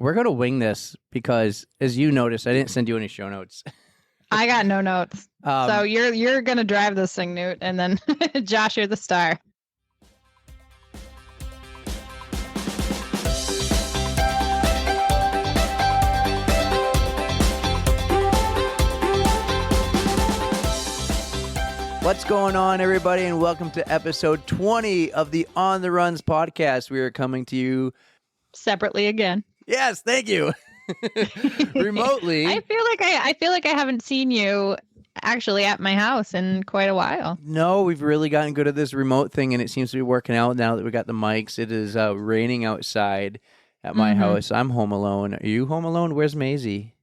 we're going to wing this because, as you noticed, I didn't send you any show notes. I got no notes. So you're going to drive this thing, Newt, and then Josh, you're the star. What's going on, everybody, and welcome to episode 20 of the On the Runs podcast. We are coming to you separately again. Yes, thank you. Remotely. I feel like I haven't seen you actually at my house in quite a while. No, we've really gotten good at this remote thing, and it seems to be working out now that we got the mics. It is raining outside at my house. I'm home alone. Are you home alone? Where's Maisie?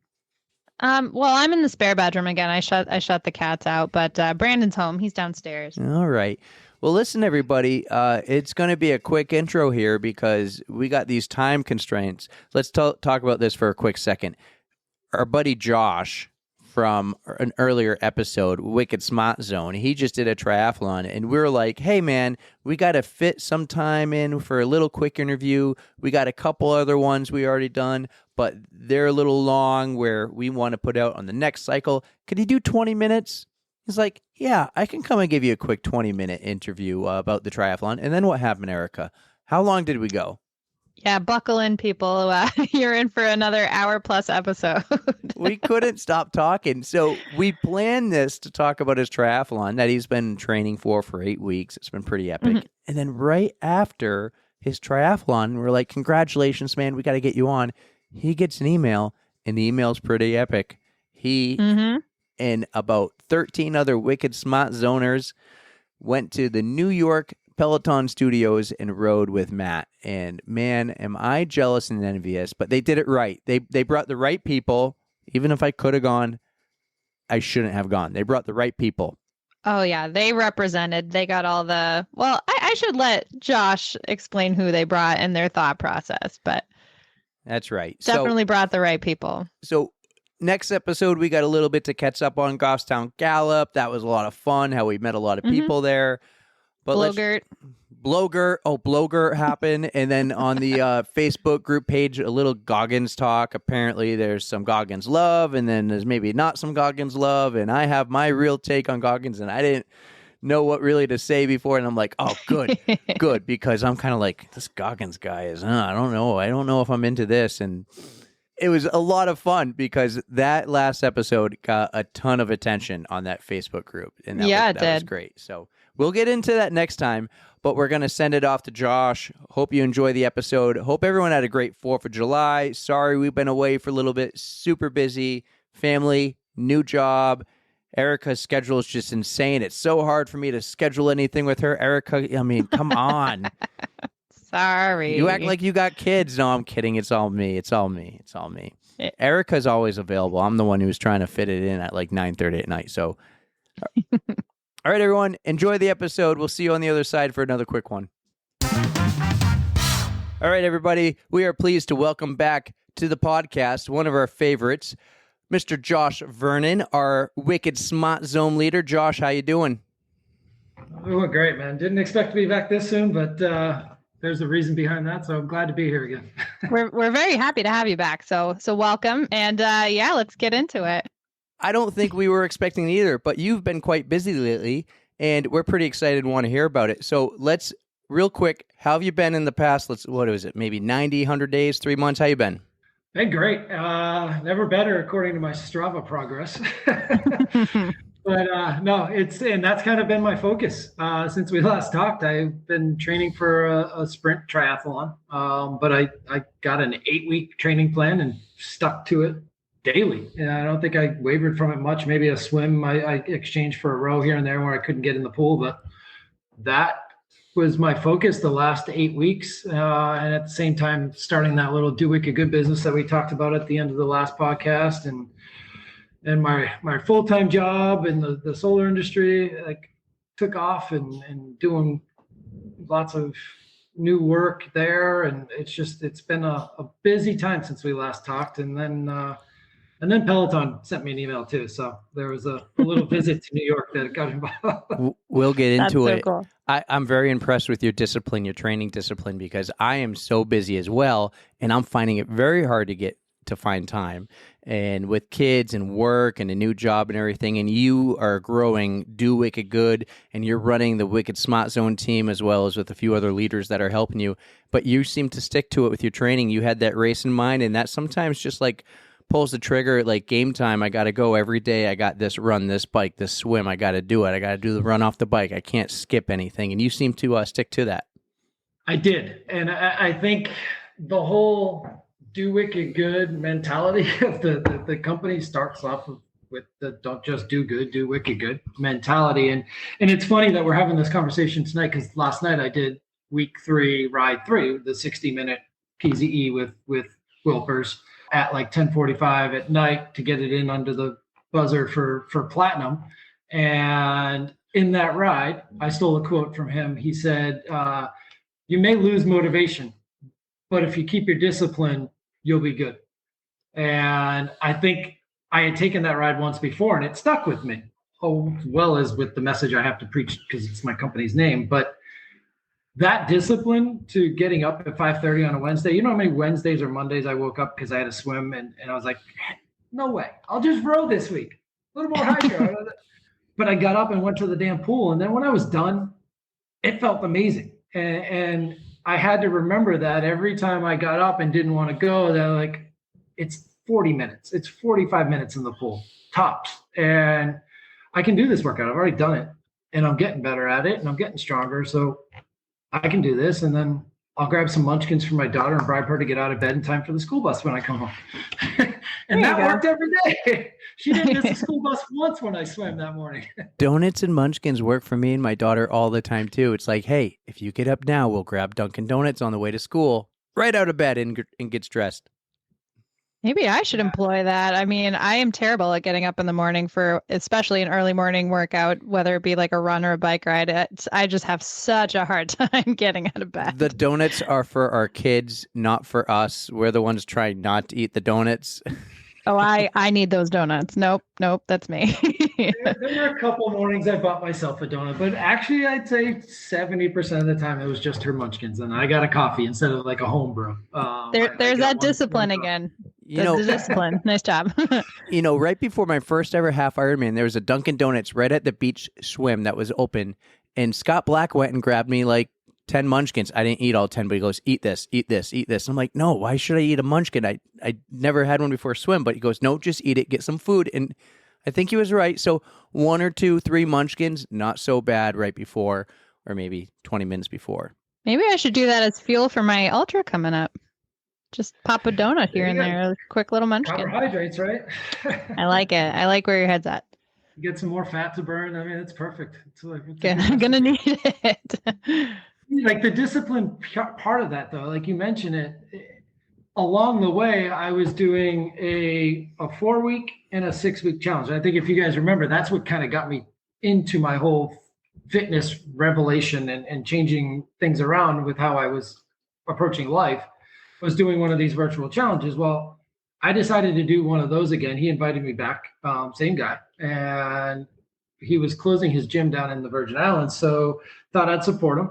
Well, I'm in the spare bedroom again. I shut the cats out, but Brandon's home. He's downstairs. All right. Well, listen, everybody. It's going to be a quick intro here because we got these time constraints. Let's talk about this for a quick second. Our buddy Josh from an earlier episode, Wicked Smart Zone, he just did a triathlon, and we were like, hey, man, we got to fit some time in for a little quick interview. We got a couple other ones we already done, but they're a little long where we want to put out on the next cycle. Could you do 20 minutes? He's like, yeah, I can come and give you a quick 20-minute interview about the triathlon. And then what happened, Erica? How long did we go? Yeah, buckle in, people. You're in for another hour-plus episode. We couldn't stop talking. So we planned this to talk about his triathlon that he's been training for 8 weeks. It's been pretty epic. Mm-hmm. And then right after his triathlon, we're like, congratulations, man. We got to get you on. He gets an email, and the email's pretty epic. He and about 13 other Wicked Smart Zoners went to the New York Peloton studios and rode with Matt. And man, am I jealous and envious, but they did it right. They brought the right people. Even if I could have gone, I shouldn't have gone. They brought the right people. Oh, yeah. They represented. They got all the... Well, I should let Josh explain who they brought and their thought process, but... That's right. Definitely brought the right people. So next episode, we got a little bit to catch up on Goffstown Gallup. That was a lot of fun, how we met a lot of people there. But Blogger happened. And then on the Facebook group page, a little Goggins talk. Apparently, there's some Goggins love, and then there's maybe not some Goggins love. And I have my real take on Goggins, and I didn't know what really to say before. And I'm like, oh, good, good, because I'm kind of like, this Goggins guy is, I don't know if I'm into this. And it was a lot of fun because that last episode got a ton of attention on that Facebook group. And that was great. So we'll get into that next time, but we're going to send it off to Josh. Hope you enjoy the episode. Hope everyone had a great 4th of July. Sorry we've been away for a little bit. Super busy. Family, new job. Erica's schedule is just insane. It's so hard for me to schedule anything with her. Erica, I mean, come on. Sorry. You act like you got kids. No, I'm kidding. It's all me. It's all me. Erica's always available. I'm the one who's trying to fit it in at like 9:30 at night. So, all right, everyone, enjoy the episode. We'll see you on the other side for another quick one. All right, everybody, we are pleased to welcome back to the podcast one of our favorites, Mr. Josh Vernon, our Wicked Smart Zone leader. Josh, how you doing? Doing great, man. Didn't expect to be back this soon, but there's a reason behind that, so I'm glad to be here again. We're very happy to have you back, so welcome, and let's get into it. I don't think we were expecting it either, but you've been quite busy lately, and we're pretty excited and want to hear about it. So let's, real quick, how have you been in the past, what is it, maybe 90, 100 days, 3 months? How you been? Been great. Never better, according to my Strava progress. But no, and that's kind of been my focus since we last talked. I've been training for a sprint triathlon, but I got an 8-week training plan and stuck to it daily. And I don't think I wavered from it much. Maybe a swim I exchanged for a row here and there where I couldn't get in the pool, but that was my focus the last 8 weeks. And at the same time, starting that little Do Wicked Good business that we talked about at the end of the last podcast, and my full-time job in the solar industry took off and doing lots of new work there. And it's been a busy time since we last talked. And then And then Peloton sent me an email too. So there was a little visit to New York that got involved. We'll get That's into so it. cool. I'm very impressed with your discipline, your training discipline, because I am so busy as well, and I'm finding it very hard to find time. And with kids and work and a new job and everything, and you are growing, do Wicked Good, and you're running the Wicked Smart Zone team as well as with a few other leaders that are helping you. But you seem to stick to it with your training. You had that race in mind, and that sometimes just like pulls the trigger like game time. I got to go every day. I got this run, this bike, this swim. I got to do it. I got to do the run off the bike. I can't skip anything. And you seem to stick to that. I did. And I think the whole do wicked good mentality of the company starts off with the don't just do good, do wicked good mentality. And it's funny that we're having this conversation tonight because last night I did week 3, ride 3, the 60-minute PZE with Wilpers at like 10:45 at night to get it in under the buzzer for platinum. And in that ride, I stole a quote from him. He said, you may lose motivation, but if you keep your discipline, you'll be good. And I think I had taken that ride once before and it stuck with me, as well as with the message I have to preach because it's my company's name. But that discipline to getting up at 5:30 on a Wednesday, you know how many Wednesdays or Mondays I woke up because I had to swim and I was like, no way, I'll just row this week, a little more hydro. But I got up and went to the damn pool. And then when I was done, it felt amazing. And I had to remember that every time I got up and didn't want to go, that like, it's 40 minutes, it's 45 minutes in the pool, tops. And I can do this workout. I've already done it and I'm getting better at it and I'm getting stronger. So I can do this. And then I'll grab some munchkins for my daughter and bribe her to get out of bed in time for the school bus when I come home. And that worked every day. She didn't miss the school bus once when I swam that morning. Donuts and munchkins work for me and my daughter all the time too. It's like, hey, if you get up now, we'll grab Dunkin' Donuts on the way to school, right out of bed and gets dressed. Maybe I should employ that. I mean, I am terrible at getting up in the morning for, especially an early morning workout, whether it be like a run or a bike ride. I just have such a hard time getting out of bed. The donuts are for our kids, not for us. We're the ones trying not to eat the donuts. Oh, I need those donuts. Nope, that's me. There were a couple mornings I bought myself a donut, but actually I'd say 70% of the time it was just her munchkins and I got a coffee instead of like a home brew. There's that discipline again. The discipline. Nice job. Right before my first ever half Ironman, there was a Dunkin' Donuts right at the beach swim that was open. And Scott Black went and grabbed me like 10 munchkins. I didn't eat all 10, but he goes, eat this, eat this, eat this. I'm like, no, why should I eat a munchkin? I never had one before swim, but he goes, no, just eat it, get some food. And I think he was right. So 1 or 2, 3 munchkins, not so bad right before, or maybe 20 minutes before. Maybe I should do that as fuel for my ultra coming up. Just pop a donut here and there, a quick little munchkin. Carbohydrates, right? I like it. I like where your head's at. You get some more fat to burn. I mean, it's perfect. I'm going to need it. Like the discipline part of that, though, like you mentioned it, along the way, I was doing a 4-week and a 6-week challenge. I think if you guys remember, that's what kind of got me into my whole fitness revelation and changing things around with how I was approaching life. Was doing one of these virtual challenges. Well, I decided to do one of those again. He invited me back, same guy, and he was closing his gym down in the Virgin Islands. So thought I'd support him.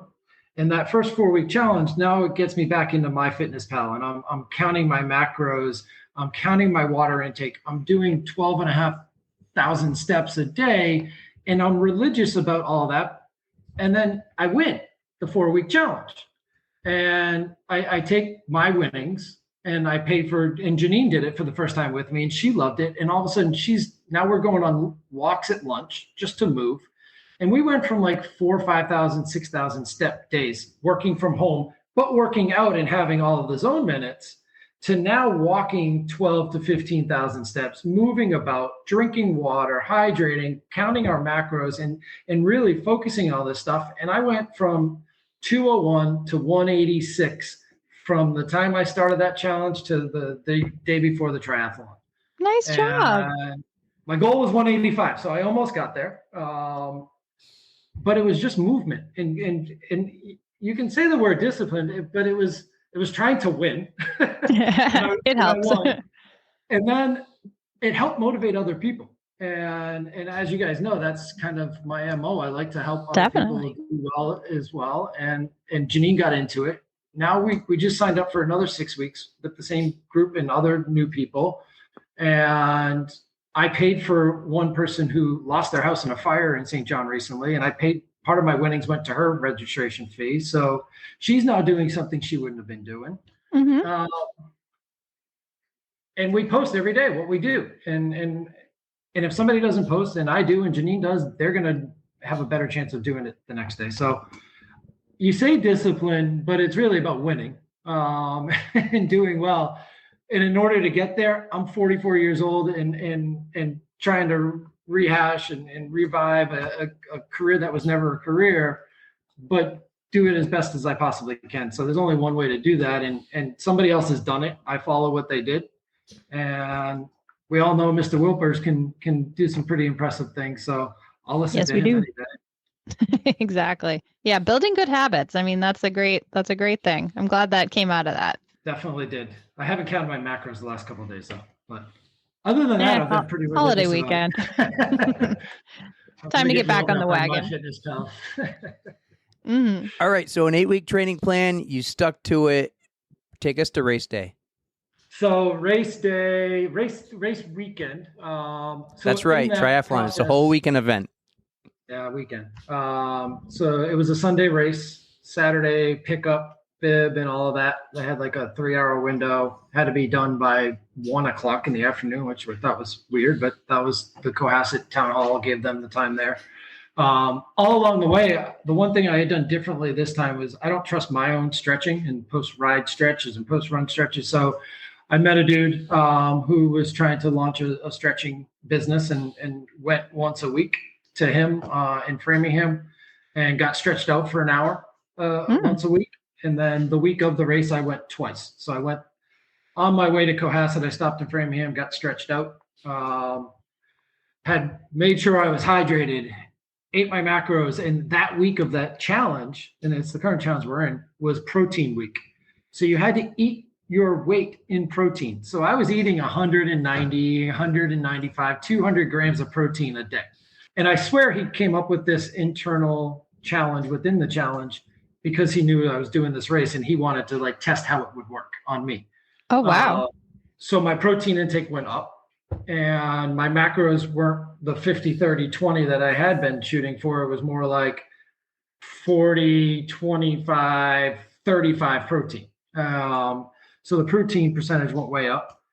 And that first 4-week challenge, now it gets me back into MyFitnessPal, and I'm counting my macros. I'm counting my water intake. I'm doing 12,500 steps a day, and I'm religious about all that. And then I win the 4-week challenge. And I take my winnings and I paid for, and Janine did it for the first time with me and she loved it. And all of a sudden now we're going on walks at lunch just to move. And we went from like 4,000, 5,000, 6,000 step days working from home, but working out and having all of the zone minutes to now walking 12 to 15,000 steps, moving about, drinking water, hydrating, counting our macros and really focusing on all this stuff. And I went from 201 to 186 from the time I started that challenge to the day before the triathlon. Nice job. My goal was 185, so I almost got there. But it was just movement, and you can say the word discipline, but it was trying to win. It helps. And then it helped motivate other people. And as you guys know, that's kind of my MO. I like to help other Definitely. people do well as well. And Janine got into it. Now we just signed up for another 6 weeks with the same group and other new people. And I paid for one person who lost their house in a fire in St. John recently, and I paid part of my winnings went to her registration fee. So she's now doing something she wouldn't have been doing. Mm-hmm. And we post every day what we do. And if somebody doesn't post and I do and Janine does, they're going to have a better chance of doing it the next day. So you say discipline, but it's really about winning and doing well. And in order to get there, I'm 44 years old and trying to rehash and revive a career that was never a career, but do it as best as I possibly can. So there's only one way to do that. And somebody else has done it. I follow what they did. And we all know Mr. Wilpers can do some pretty impressive things. So I'll listen to him any day. Exactly. Yeah. Building good habits. I mean, that's a great thing. I'm glad that came out of that. Definitely did. I haven't counted my macros the last couple of days though, but other than that, I've been pretty holiday weekend. Time to get back on the wagon. Mm-hmm. All right. So an 8-week training plan, you stuck to it. Take us to race day. So race day, race weekend. That's right. Triathlon. It's a whole weekend event. Yeah, weekend. So it was a Sunday race, Saturday pickup, bib, and all of that. They had like a 3-hour window. Had to be done by 1:00 in the afternoon, which I thought was weird, but that was the Cohasset Town Hall gave them the time there. All along the way, the one thing I had done differently this time was I don't trust my own stretching and post-ride stretches and post-run stretches. So I met a dude who was trying to launch a stretching business and went once a week to him in Framingham and got stretched out for an hour once a week. And then the week of the race, I went twice. So I went on my way to Cohasset. I stopped in Framingham, got stretched out, had made sure I was hydrated, ate my macros. And that week of that challenge, and it's the current challenge we're in, was protein week. So you had to eat your weight in protein. So I was eating 190, 195, 200 grams of protein a day. And I swear he came up with this internal challenge within the challenge because he knew I was doing this race and he wanted to like test how it would work on me. Oh, wow. So my protein intake went up and my macros weren't the 50, 30, 20 that I had been shooting for. It was more like 40, 25, 35 protein. So the protein percentage went way up.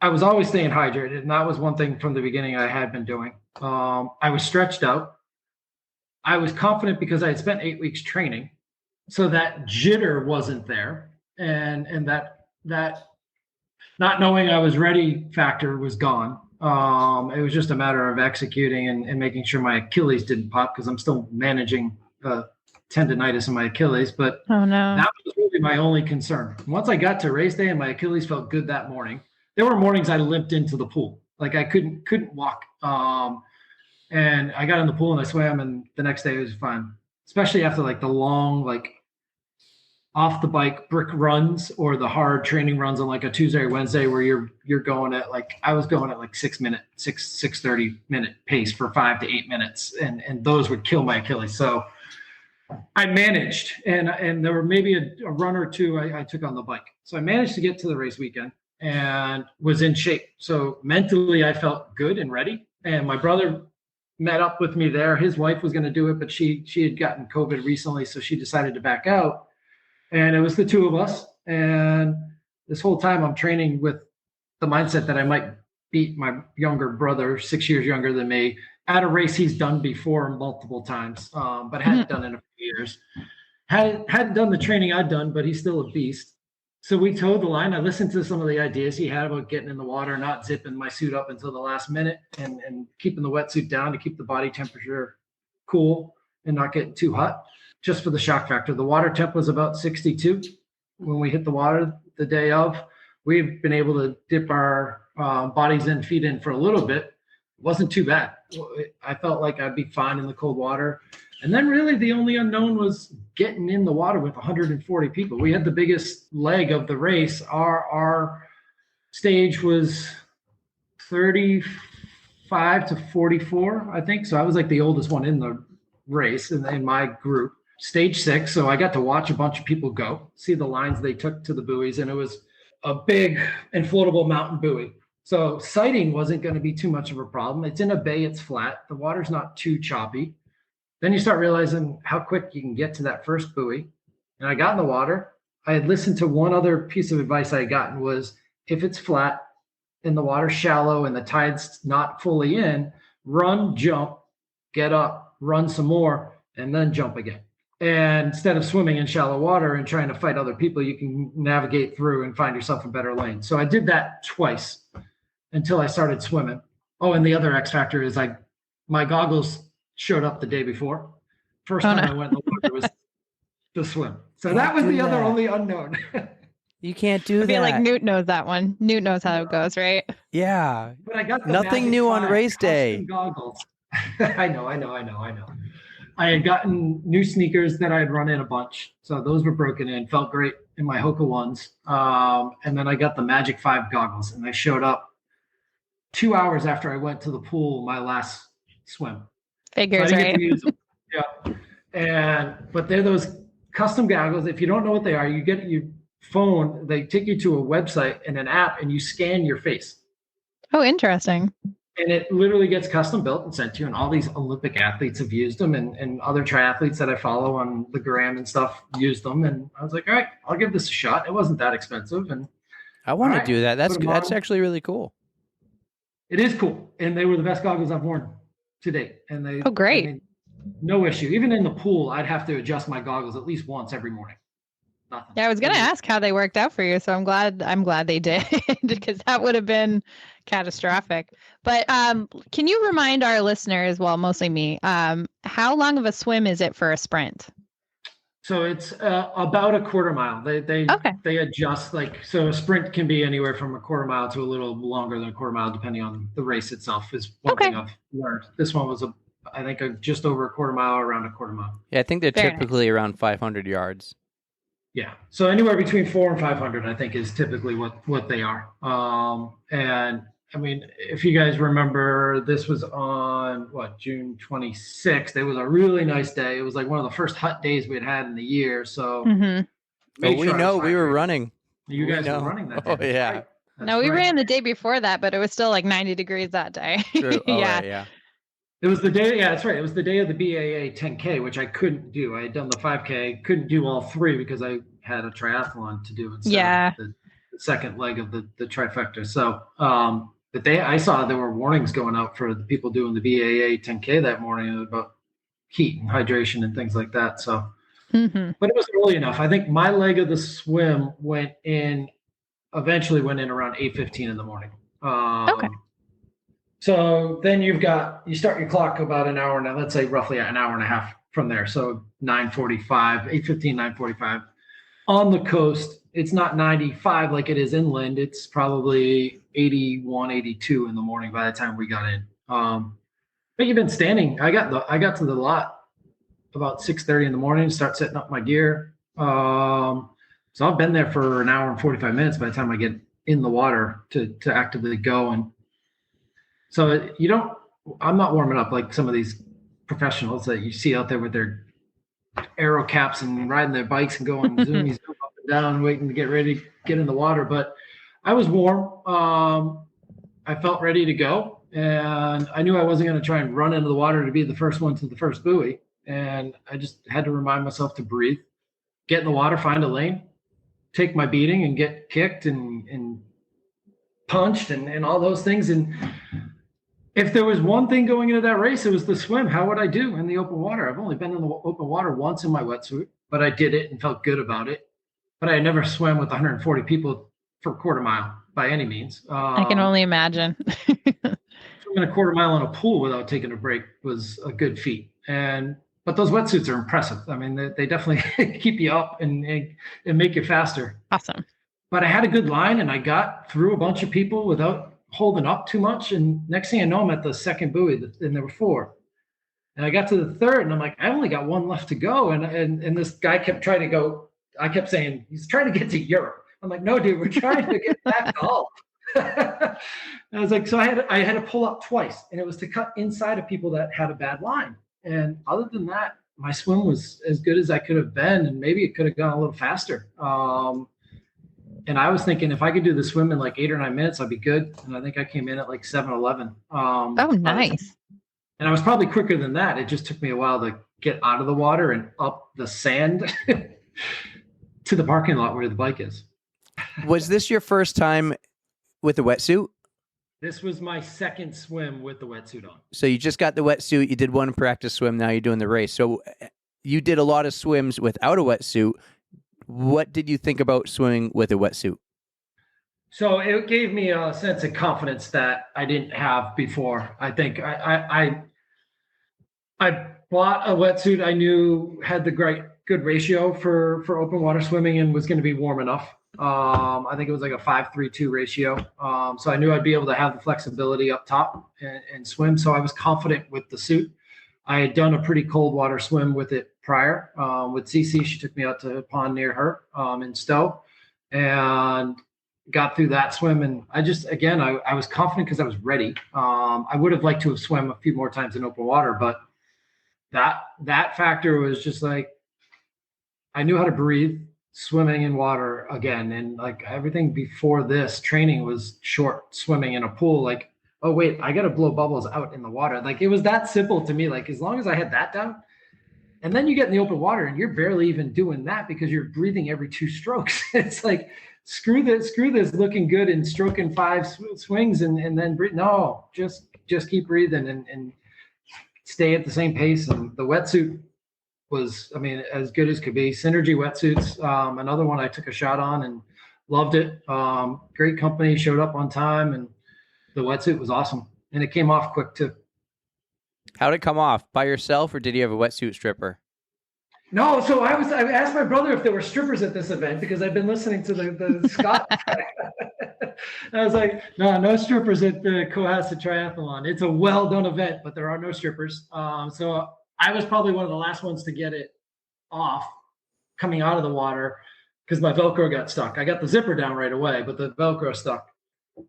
I was always staying hydrated, and that was one thing from the beginning I had been doing. I was stretched out. I was confident because I had spent 8 weeks training, so that jitter wasn't there, and that not knowing I was ready factor was gone. It was just a matter of executing and making sure my Achilles didn't pop because I'm still managing tendonitis in my Achilles, but oh no, that was really my only concern. Once I got to race day and my Achilles felt good that morning, there were mornings I limped into the pool. Like I couldn't walk. And I got in the pool and I swam and the next day it was fine, especially after like the long, like off the bike brick runs or the hard training runs on like a Tuesday or Wednesday where you're going at like, I was going at like 6:30 minute pace for 5 to 8 minutes. And those would kill my Achilles. So I managed, and there were maybe a run or two I took on the bike. So I managed to get to the race weekend and was in shape. So mentally I felt good and ready. And my brother met up with me there. His wife was going to do it, but she had gotten COVID recently. So she decided to back out. And it was the two of us. And this whole time I'm training with the mindset that I might beat my younger brother, 6 years younger than me, at a race he's done before multiple times, but hadn't done in a few years. Hadn't done the training I'd done, but he's still a beast. So we towed the line. I listened to some of the ideas he had about getting in the water, not zipping my suit up until the last minute and keeping the wetsuit down to keep the body temperature cool and not getting too hot, just for the shock factor. The water temp was about 62 when we hit the water the day of. We've been able to dip our bodies in, feet in for a little bit. It wasn't too bad. I felt like I'd be fine in the cold water. And then really the only unknown was getting in the water with 140 people. We had the biggest leg of the race. Our stage was 35 to 44, I think. So I was like the oldest one in the race in my group. Stage 6. So I got to watch a bunch of people go, see the lines they took to the buoys. And it was a big inflatable mountain buoy. So sighting wasn't going to be too much of a problem. It's in a bay, it's flat. The water's not too choppy. Then you start realizing how quick you can get to that first buoy. And I got in the water. I had listened to one other piece of advice I had gotten was if it's flat and the water's shallow and the tide's not fully in, run, jump, get up, run some more, and then jump again. And instead of swimming in shallow water and trying to fight other people, you can navigate through and find yourself a better lane. So I did that twice until I started swimming. Oh, and the other X factor is my goggles showed up the day before. First time I went in the water was to swim. So that was the other only unknown. You can't do that. I feel like Newt knows that one. Newt knows how it goes, right? Yeah. But I got the nothing new on race day. Goggles. I know. I had gotten new sneakers that I had run in a bunch. So those were broken in, felt great in my Hoka ones. And then I got the Magic 5 goggles and they showed up 2 hours after I went to the pool, my last swim. Figures, so right? Yeah. But they're those custom goggles. If you don't know what they are, you get your phone, they take you to a website and an app and you scan your face. Oh, interesting. And it literally gets custom built and sent to you. And all these Olympic athletes have used them and other triathletes that I follow on the gram and stuff use them. And I was like, all right, I'll give this a shot. It wasn't that expensive. And I want to do that. That's actually really cool. It is cool. And they were the best goggles I've worn to date. And they, great. I mean, no issue. Even in the pool, I'd have to adjust my goggles at least once every morning. Nothing. Yeah, I was going to ask how they worked out for you. So I'm glad they did because that would have been catastrophic. But can you remind our listeners, well, mostly me, how long of a swim is it for a sprint? So it's about a quarter mile. They adjust so a sprint can be anywhere from a quarter mile to a little longer than a quarter mile, depending on the race itself. Is one thing I've learned. This one was I think just over a quarter mile, around a quarter mile. Yeah, I think they're typically around 500 yards. Yeah, so anywhere between 400 and 500, I think, is typically what they are. And I mean, if you guys remember, this was on June 26th. It was a really nice day. It was like one of the first hot days we had in the year. So, but we know we were running. You guys were running that day. Oh yeah. Right. No, we ran the day before that, but it was still like 90 degrees that day. True. Oh, yeah. Right, yeah. It was the day. Yeah, that's right. It was the day of the BAA 10K, which I couldn't do. I had done the 5K, couldn't do all three because I had a triathlon to do instead of the second leg of the trifecta. So the day I saw there were warnings going out for the people doing the BAA 10K that morning about heat and hydration and things like that. So, but it was early enough. I think my leg of the swim eventually went in around 8:15 in the morning. So then you start your clock about an hour now, let's say roughly an hour and a half from there. So 8:15, 9:45 on the coast. It's not 95 like it is inland. It's probably 81, 82 in the morning by the time we got in. But you've been standing. I got to the lot about 6:30 in the morning, start setting up my gear. So I've been there for an hour and 45 minutes by the time I get in the water to actively go. And so I'm not warming up like some of these professionals that you see out there with their aero caps and riding their bikes and going zoomies up and down, waiting to get ready to get in the water. But I was warm. I felt ready to go. And I knew I wasn't going to try and run into the water to be the first one to the first buoy. And I just had to remind myself to breathe, get in the water, find a lane, take my beating and get kicked and punched and all those things. And if there was one thing going into that race, it was the swim. How would I do in the open water? I've only been in the open water once in my wetsuit, but I did it and felt good about it. But I never swam with 140 people for a quarter mile by any means. I can only imagine. Swimming a quarter mile in a pool without taking a break was a good feat. But those wetsuits are impressive. I mean, they definitely keep you up and make you faster. Awesome. But I had a good line and I got through a bunch of people without holding up too much. And next thing I know, I'm at the second buoy and there were four. And I got to the third and I'm like, I only got one left to go. And this guy kept trying to go. I kept saying, he's trying to get to Europe. I'm like, no, dude, we're trying to get back to Hull. And I was like, so I had to pull up twice, and it was to cut inside of people that had a bad line. And other than that, my swim was as good as I could have been, and maybe it could have gone a little faster. And I was thinking if I could do the swim in like 8 or 9 minutes, I'd be good. And I think I came in at like 7:11. Oh, nice. And I was probably quicker than that. It just took me a while to get out of the water and up the sand to the parking lot where the bike is. Was this your first time with the wetsuit? This was my second swim with the wetsuit on. So you just got the wetsuit. You did one practice swim. Now you're doing the race. So you did a lot of swims without a wetsuit. What did you think about swimming with a wetsuit? So it gave me a sense of confidence that I didn't have before. I think I bought a wetsuit I knew had the good ratio for open water swimming and was going to be warm enough. I think it was like a 5-3-2 ratio. So I knew I'd be able to have the flexibility up top and swim. So I was confident with the suit. I had done a pretty cold water swim with it prior. With Cece, she took me out to a pond near her in Stowe and got through that swim. And I just, again, I was confident because I was ready. I would have liked to have swam a few more times in open water, but that factor was just like, I knew how to breathe swimming in water again. And like everything before this training was short swimming in a pool. Like, oh wait, I got to blow bubbles out in the water. Like it was that simple to me. Like as long as I had that down, and then you get in the open water and you're barely even doing that because you're breathing every 2 strokes. It's like, screw this looking good and stroking 5 swings and then breathe. No, just keep breathing and stay at the same pace. And the wetsuit was, I mean, as good as could be. Synergy wetsuits, another one I took a shot on and loved it. Great company, showed up on time, and the wetsuit was awesome. And it came off quick too. How'd it come off? By yourself, or did you have a wetsuit stripper? No, so I asked my brother if there were strippers at this event because I've been listening to the Scott. I was like, no strippers at the Cohasset Triathlon. It's a well-done event, but there are no strippers. So I was probably one of the last ones to get it off coming out of the water because my Velcro got stuck. I got the zipper down right away, but the Velcro stuck.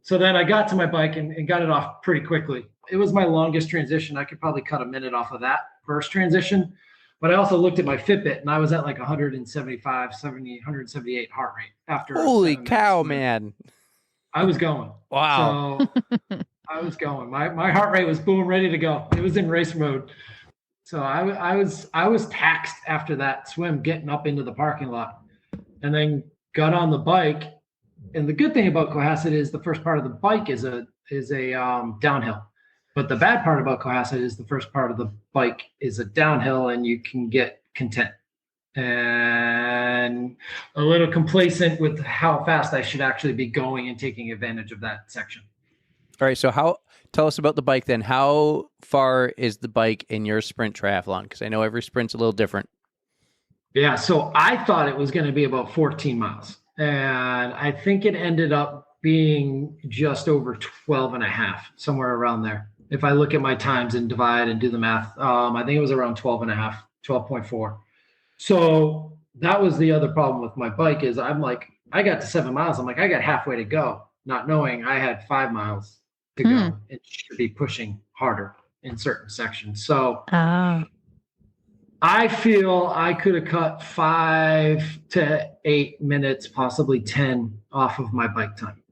So then I got to my bike and got it off pretty quickly. It was my longest transition. I could probably cut a minute off of that first transition. But I also looked at my Fitbit and I was at like 175, 70, 178 heart rate after. Holy cow, man. I was going. Wow. So I was going. My heart rate was boom, ready to go. It was in race mode. So I was taxed after that swim, getting up into the parking lot and then got on the bike. And the good thing about Cohasset is the first part of the bike is a downhill. But the bad part about Cohasset is the first part of the bike is a downhill and you can get content and a little complacent with how fast I should actually be going and taking advantage of that section. All right. So tell us about the bike then. How far is the bike in your sprint triathlon? Because I know every sprint's a little different. Yeah. So I thought it was going to be about 14 miles. And I think it ended up being just over 12 and a half, somewhere around there. If I look at my times and divide and do the math, I think it was around 12 and a half, 12.4. So that was the other problem with my bike is I'm like, I got to 7 miles. I'm like, I got halfway to go, not knowing I had 5 miles to go. It should be pushing harder in certain sections. So I feel I could have cut 5 to 8 minutes, possibly 10 off of my bike time.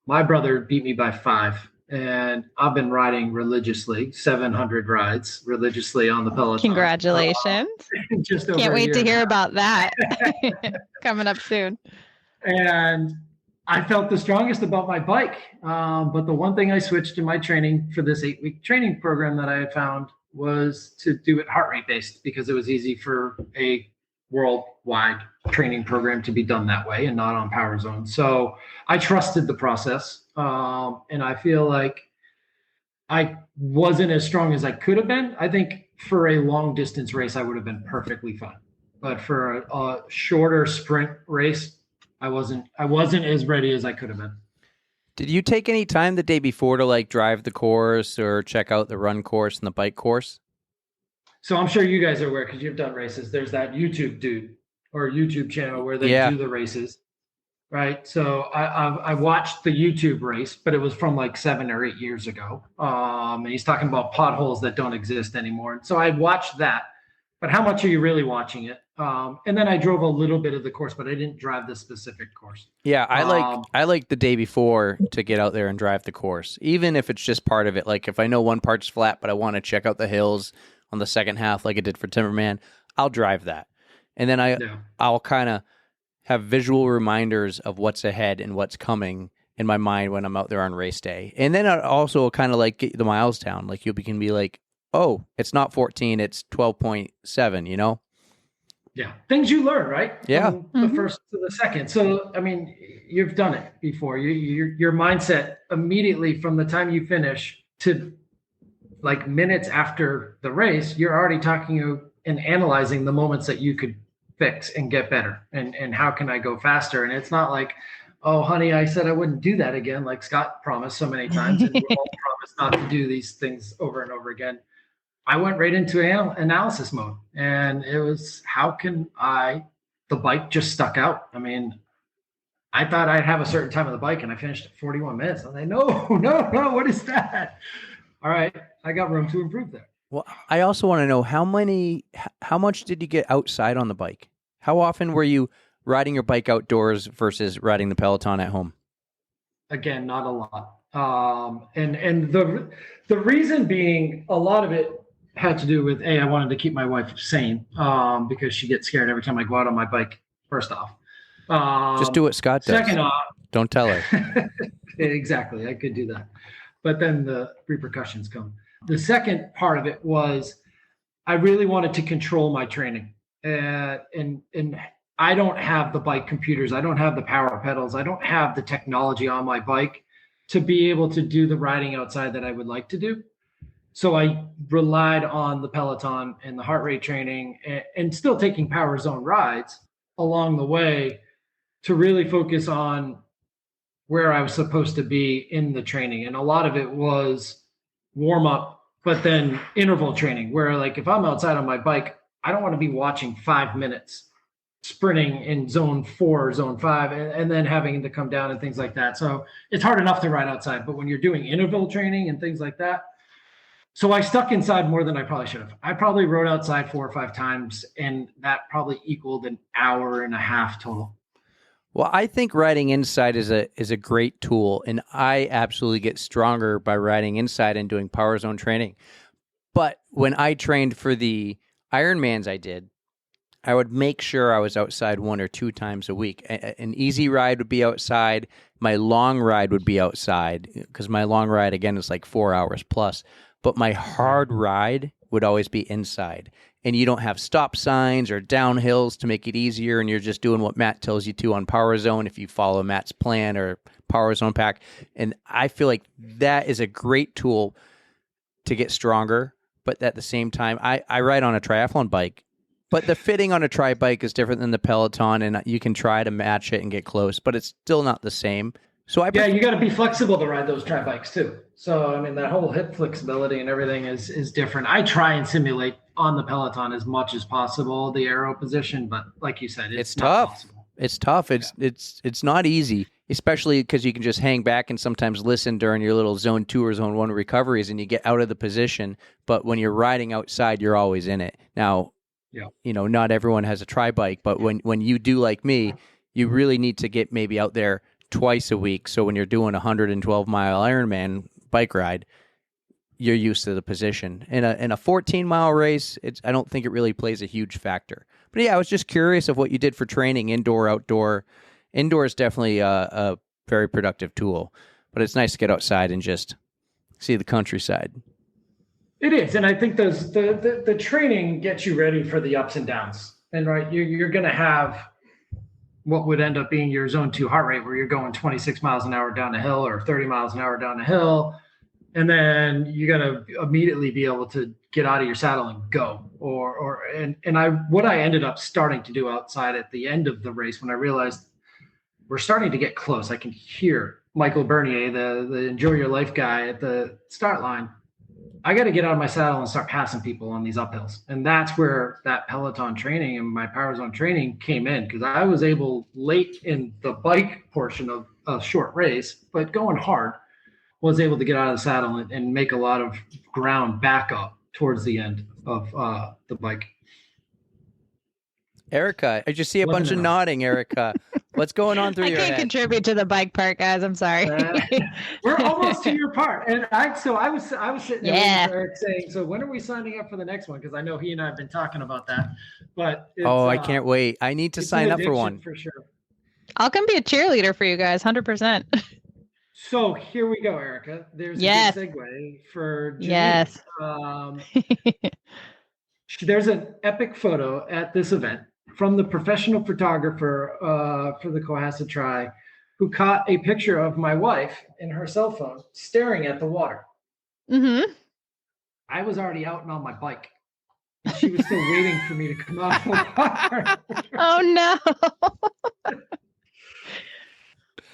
My brother beat me by 5. And I've been riding religiously, 700 rides religiously on the Peloton. Congratulations. Just over Can't wait to hear about that coming up soon. And I felt the strongest about my bike. But the one thing I switched in my training for this 8-week training program that I had found was to do it heart rate based because it was easy for a worldwide training program to be done that way and not on Power Zone. So I trusted the process. And I feel like I wasn't as strong as I could have been. I think for a long distance race, I would have been perfectly fine. But for a shorter sprint race, I wasn't as ready as I could have been. Did you take any time the day before to like drive the course or check out the run course and the bike course? So I'm sure you guys are aware because you've done races. There's that YouTube dude or YouTube channel where they do the races. right? So I watched the YouTube race, but it was from like 7 or 8 years ago. And he's talking about potholes that don't exist anymore. And so I watched that, but how much are you really watching it? And then I drove a little bit of the course, but I didn't drive the specific course. Yeah, I like the day before to get out there and drive the course, even if it's just part of it. Like if I know one part's flat, but I want to check out the hills on the second half, like I did for Timberman, I'll drive that, and then I'll kind of have visual reminders of what's ahead and what's coming in my mind when I'm out there on race day. And then I also kind of like get the miles down. Like you can be like, oh, it's not 14, it's 12.7, you know? Yeah. Things you learn, right? Yeah. From the first to the second. So, I mean, you've done it before. Your mindset immediately from the time you finish to like minutes after the race, you're already talking and analyzing the moments that you could fix and get better, and how can I go faster? And it's not like, oh honey, I said I wouldn't do that again, like Scott promised so many times, and we all promised not to do these things over and over again. I went right into analysis mode, and it was, how can the bike just stuck out. I mean, I thought I'd have a certain time on the bike, and I finished at 41 minutes. I was like, no, what is that? All right, I got room to improve there. Well, I also want to know how much did you get outside on the bike? How often were you riding your bike outdoors versus riding the Peloton at home? Again, not a lot. And the reason being, a lot of it had to do with, I wanted to keep my wife sane, because she gets scared every time I go out on my bike, first off. Just do what Scott does. Second off, don't tell her. Exactly, I could do that. But then the repercussions come. The second part of it was, I really wanted to control my training. And I don't have the bike computers. I don't have the power pedals. I don't have the technology on my bike to be able to do the riding outside that I would like to do. So I relied on the Peloton and the heart rate training, and still taking power zone rides along the way to really focus on where I was supposed to be in the training. And a lot of it was warm up, but then interval training, where like if I'm outside on my bike, I don't want to be watching 5 minutes sprinting in zone 4, zone 5, and then having to come down and things like that. So it's hard enough to ride outside, but when you're doing interval training and things like that, so I stuck inside more than I probably should have. I probably rode outside 4 or 5 times, and that probably equaled an hour and a half total. Well, I think riding inside is a great tool, and I absolutely get stronger by riding inside and doing power zone training. But when I trained for the Ironmans I did, I would make sure I was outside 1 or 2 times a week. An easy ride would be outside. My long ride would be outside, because my long ride, again, is like 4 hours plus. But my hard ride would always be inside. And you don't have stop signs or downhills to make it easier, and you're just doing what Matt tells you to on Power Zone if you follow Matt's plan or Power Zone Pack. And I feel like that is a great tool to get stronger. But at the same time, I ride on a triathlon bike, but the fitting on a tri bike is different than the Peloton, and you can try to match it and get close, but it's still not the same. So you got to be flexible to ride those tri bikes too. So I mean, that whole hip flexibility and everything is different. I try and simulate on the Peloton as much as possible the aero position, but like you said, it's tough. Possible. It's tough. It's not easy, especially because you can just hang back and sometimes listen during your little zone 2 or zone 1 recoveries, and you get out of the position. But when you're riding outside, you're always in it. Now, not everyone has a tri bike, but when you do like me, you really need to get maybe out there twice a week. So when you're doing a 112-mile Ironman bike ride, you're used to the position. In a 14-mile race, I don't think it really plays a huge factor. But yeah, I was just curious of what you did for training, indoor, outdoor. Indoor is definitely a very productive tool, but it's nice to get outside and just see the countryside. It is, and I think the training gets you ready for the ups and downs. And right, you're going to have what would end up being your zone 2 heart rate, where you're going 26 miles an hour down a hill or 30 miles an hour down a hill. And then you got to immediately be able to get out of your saddle and go. What I ended up starting to do outside at the end of the race, when I realized we're starting to get close, I can hear Michael Bernier, the Enjoy Your Life guy, at the start line. I got to get out of my saddle and start passing people on these uphills. And that's where that Peloton training and my Power Zone training came in, because I was able late in the bike portion of a short race, but going hard, was able to get out of the saddle and make a lot of ground back up towards the end of the bike. Erica, I just see a bunch of nodding, Erica. What's going on through your head? I can't contribute to the bike part, guys. I'm sorry. We're almost to your part. And I was sitting there with Eric saying, so when are we signing up for the next one? Because I know he and I have been talking about that. But I can't wait. I need to sign up for one. For sure. I'll come be a cheerleader for you guys, 100%. So here we go, Erica. There's a good segue for Janine. Yes. There's an epic photo at this event from the professional photographer for the Cohasset Tri, who caught a picture of my wife in her cell phone staring at the water. Mm-hmm. I was already out and on my bike. And she was still waiting for me to come out of the water. Oh, no.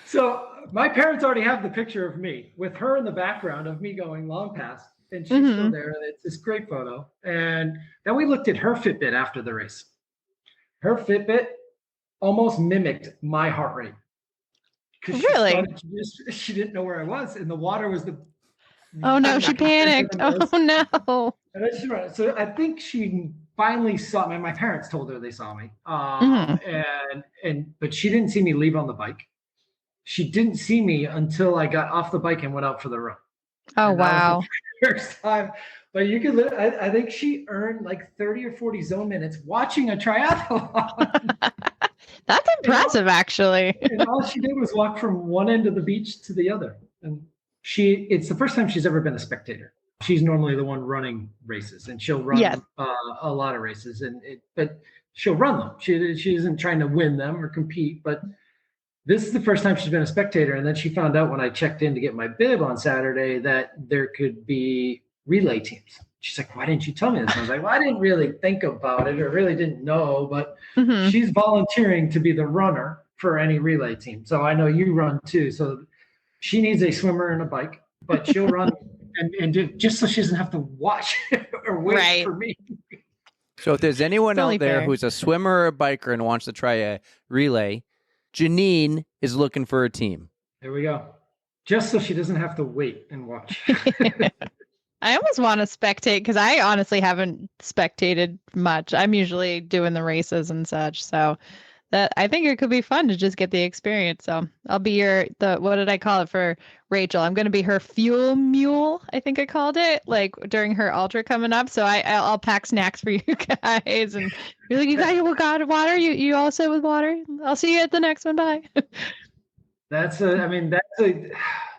So my parents already have the picture of me with her in the background of me going long past, and she's still there. And it's this great photo. And then we looked at her Fitbit after the race. Her Fitbit almost mimicked my heart rate. Really? She didn't know where I was, and the water was the. Oh no, she panicked. Oh no. So I think she finally saw me. My parents told her they saw me, but she didn't see me leave on the bike. She didn't see me until I got off the bike and went out for the run. Oh, wow. First time. But you could, I think she earned like 30 or 40 zone minutes watching a triathlon. That's impressive, actually. And all she did was walk from one end of the beach to the other. And it's the first time she's ever been a spectator. She's normally the one running races, and she'll run a lot of races, but she'll run them. She isn't trying to win them or compete, but this is the first time she's been a spectator. And then she found out when I checked in to get my bib on Saturday that there could be relay teams. She's like, why didn't you tell me this? And I was like, well, I didn't really think about it, or really didn't know, but she's volunteering to be the runner for any relay team. So I know you run too. So she needs a swimmer and a bike, but she'll run and just so she doesn't have to watch or wait for me. So if there's anyone out there who's a swimmer or a biker and wants to try a relay, Janine is looking for a team. There we go. Just so she doesn't have to wait and watch. I almost want to spectate, because I honestly haven't spectated much. I'm usually doing the races and such. So that I think it could be fun to just get the experience. So I'll be what did I call it for Rachel? I'm going to be her fuel mule, I think I called it, like during her ultra coming up. So I'll pack snacks for you guys, and you're like, you got water? You all sit with water? I'll see you at the next one. Bye. That's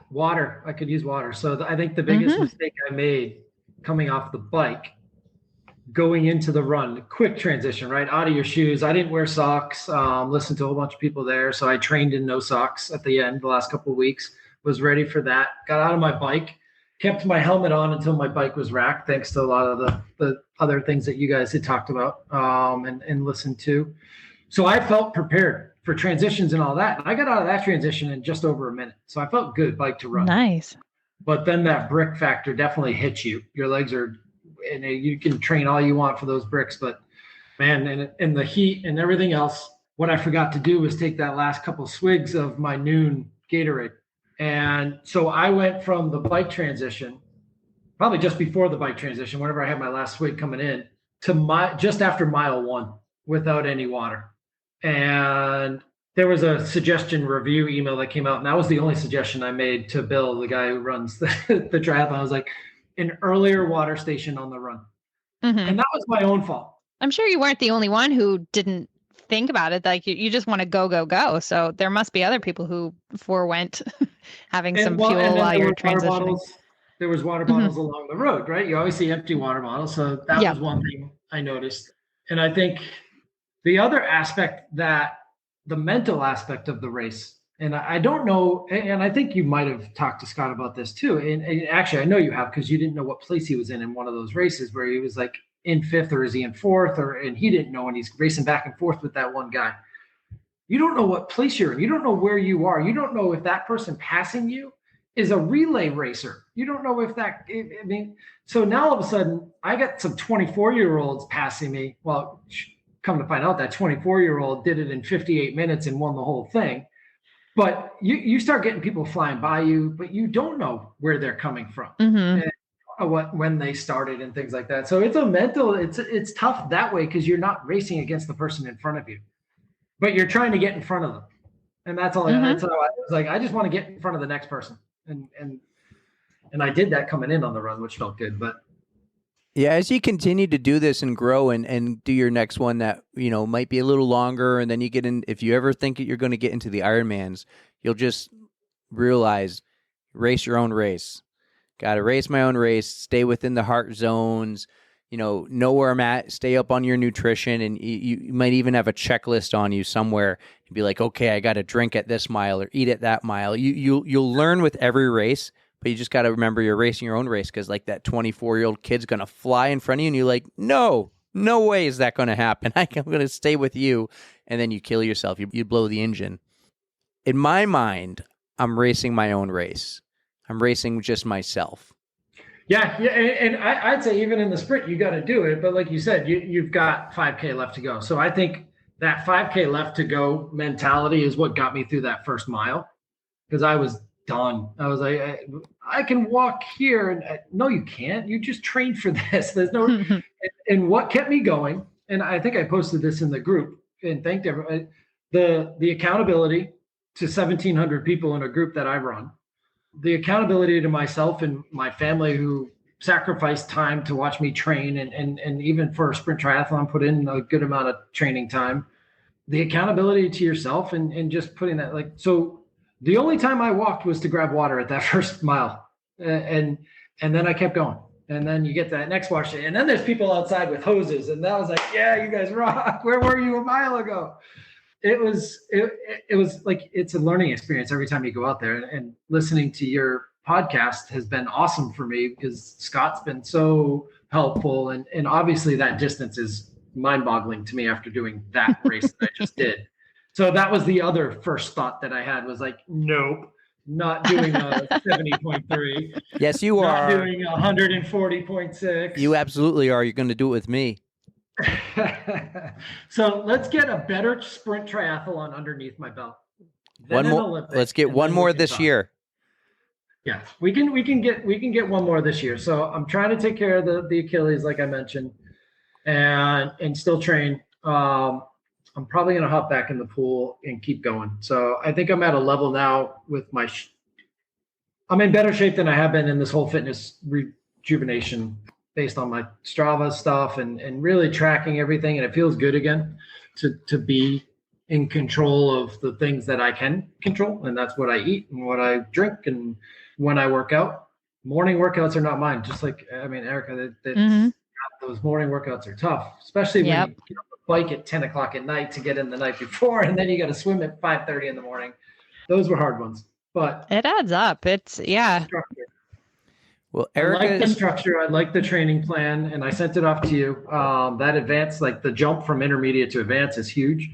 water. I could use water. So I think the biggest mistake I made coming off the bike, going into the run, quick transition, right? Out of your shoes. I didn't wear socks, listened to a whole bunch of people there. So I trained in no socks at the end the last couple of weeks, was ready for that. Got out of my bike, kept my helmet on until my bike was racked, thanks to a lot of the other things that you guys had talked about and listened to. So I felt prepared for transitions and all that. And I got out of that transition in just over a minute. So I felt good, bike to run. Nice. But then that brick factor definitely hits you. Your legs are, and you can train all you want for those bricks, but man, and the heat and everything else, what I forgot to do was take that last couple swigs of my noon Gatorade. And so I went from the bike transition, probably just before the bike transition, whenever I had my last swig coming in, to just after mile 1 without any water. And there was a suggestion review email that came out, and that was the only suggestion I made to Bill, the guy who runs the triathlon. I was like, an earlier water station on the run. And that was my own fault. I'm sure you weren't the only one who didn't think about it. Like you just want to go. So there must be other people who forewent having some fuel while you're transitioning. There was water bottles along the road, right? You always see empty water bottles. So that was one thing I noticed. And I think the other aspect, that the mental aspect of the race, and I don't know, and I think you might have talked to Scott about this too. And actually, I know you have, because you didn't know what place he was in one of those races where he was like in 5th, or is he in 4th, and he didn't know, and he's racing back and forth with that one guy. You don't know what place you're in. You don't know where you are. You don't know if that person passing you is a relay racer. You don't know if that, I mean, so now all of a sudden I got some 24-year-olds passing me. Well, come to find out that 24-year-old did it in 58 minutes and won the whole thing. But you start getting people flying by you, but you don't know where they're coming from. Mm-hmm. And when they started and things like that. So it's tough that way because you're not racing against the person in front of you, but you're trying to get in front of them. And that's all. Mm-hmm. That's how I was like, I just want to get in front of the next person. And I did that coming in on the run, which felt good. But yeah, as you continue to do this and grow and do your next one that, might be a little longer, and then you get in, if you ever think that you're going to get into the Ironmans, you'll just realize, race your own race. Got to race my own race, stay within the heart zones, know where I'm at, stay up on your nutrition, and you might even have a checklist on you somewhere and be like, okay, I got to drink at this mile or eat at that mile. You'll learn with every race, but you just got to remember you're racing your own race, because like that 24-year-old kid's going to fly in front of you and you're like, no way is that going to happen. I'm going to stay with you. And then you kill yourself. You blow the engine. In my mind, I'm racing my own race. I'm racing just myself. Yeah. And I'd say even in the sprint, you got to do it. But like you said, you've got 5K left to go. So I think that 5K left to go mentality is what got me through that first mile, because I was done. I was like, I can walk here. And no, you can't. You just trained for this. There's no. And what kept me going, and I think I posted this in the group and thanked everybody, the accountability to 1,700 people in a group that I run, the accountability to myself and my family who sacrificed time to watch me train, and even for a sprint triathlon, put in a good amount of training time, the accountability to yourself and just putting that, like, so the only time I walked was to grab water at that first mile. And then I kept going. And then you get that next wash. And then there's people outside with hoses. And that was like, yeah, you guys rock. Where were you a mile ago? It was like, it's a learning experience every time you go out there. And listening to your podcast has been awesome for me, because Scott's been so helpful. And obviously that distance is mind-boggling to me after doing that race that I just did. So that was the other first thought that I had, was like, nope, not doing a 70.3. Yes, you not are. Not doing 140.6. You absolutely are. You're going to do it with me. So let's get a better sprint triathlon underneath my belt. One more. Let's get one more this year. Yeah, we can get one more this year. So I'm trying to take care of the Achilles, like I mentioned, and still train. I'm probably going to hop back in the pool and keep going. So I think I'm at a level now with I'm in better shape than I have been in this whole fitness rejuvenation, based on my Strava stuff and really tracking everything. And it feels good again to be in control of the things that I can control. And that's what I eat and what I drink and when I work out. Morning workouts are not mine. Just like, I mean, Erica, those morning workouts are tough, especially when you get on the bike at 10 o'clock at night to get in the night before, and then you got to swim at 5:30 in the morning. Those were hard ones, but it adds up. It's structure. Well, Erica, I like the structure. I like the training plan, and I sent it off to you. That advance, like the jump from intermediate to advance, is huge.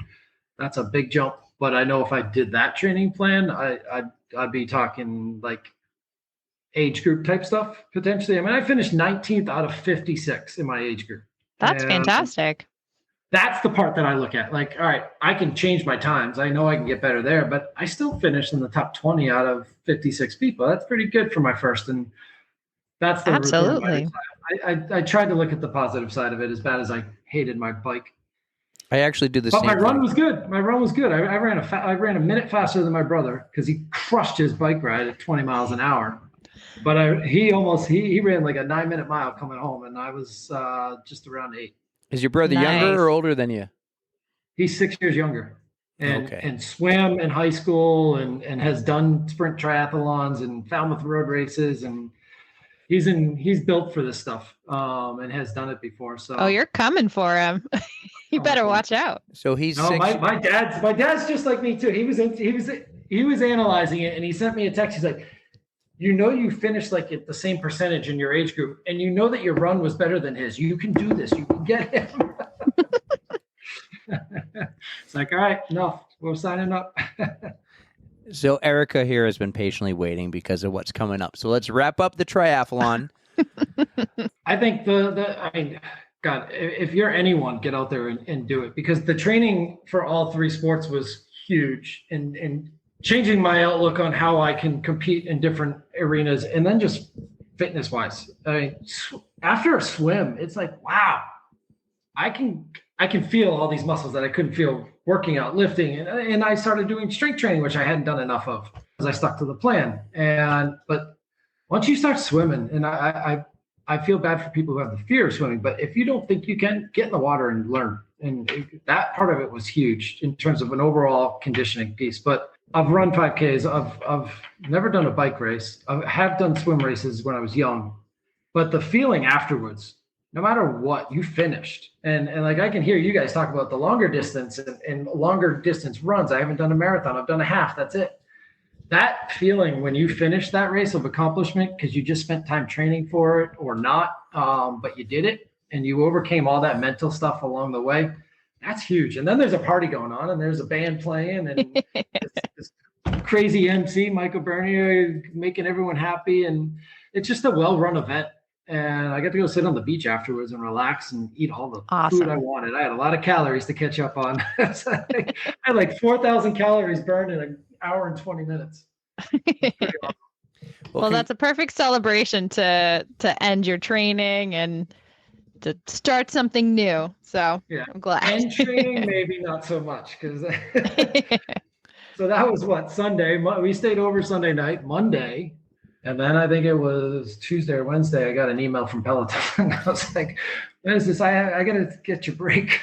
That's a big jump. But I know if I did that training plan, I'd be talking like age group type stuff potentially. I mean, I finished 19th out of 56 in my age group. That's fantastic. That's the part that I look at. Like, all right, I can change my times. I know I can get better there, but I still finished in the top 20 out of 56 people. That's pretty good for my first. And that's the absolutely. I tried to look at the positive side of it, as bad as I hated my bike. I actually did the same. But my run was good. My run was good. I ran a minute faster than my brother, because he crushed his bike ride at 20 miles an hour. But he ran like a 9-minute mile coming home, and I was just around 8. Is your brother younger or older than you? He's 6 years younger, and swam in high school and has done sprint triathlons and Falmouth road races, and he's built for this stuff and has done it before. So you're coming for him. You better watch out. So he's my dad's just like me too. He was analyzing it, and he sent me a text. He's like, you finished like at the same percentage in your age group, and you know that your run was better than his. You can do this. You can get him. It's like, all right, enough. We're signing up. So Erica here has been patiently waiting because of what's coming up. So let's wrap up the triathlon. I think I mean, God, if you're anyone, get out there and do it, because the training for all three sports was huge and changing my outlook on how I can compete in different arenas. And then just fitness wise, I mean, after a swim, it's like, wow, I can feel all these muscles that I couldn't feel working out, lifting. And I started doing strength training, which I hadn't done enough of because I stuck to the plan. But once you start swimming, and I feel bad for people who have the fear of swimming, but if you don't think you can, get in the water and learn. And that part of it was huge in terms of an overall conditioning piece. But I've run 5Ks. I've never done a bike race. I have done swim races when I was young, but the feeling afterwards, no matter what, you finished. And like, I can hear you guys talk about the longer distance and longer distance runs. I haven't done a marathon. I've done a half. That's it. That feeling when you finish that race of accomplishment, because you just spent time training for it or not, but you did it and you overcame all that mental stuff along the way, that's huge. And then there's a party going on and there's a band playing and this crazy MC, Michael Bernier, making everyone happy. And it's just a well-run event. And I got to go sit on the beach afterwards and relax and eat all the food I wanted. I had a lot of calories to catch up on. I had like 4,000 calories burned in an hour and 20 minutes. Awesome. Well, that's a perfect celebration to end your training and to start something new. So yeah. I'm glad. And training, maybe not so much, because so that was what, Sunday. We stayed over Sunday night, Monday. And then I think it was Tuesday or Wednesday, I got an email from Peloton. I was like, what is this? I got to get your break.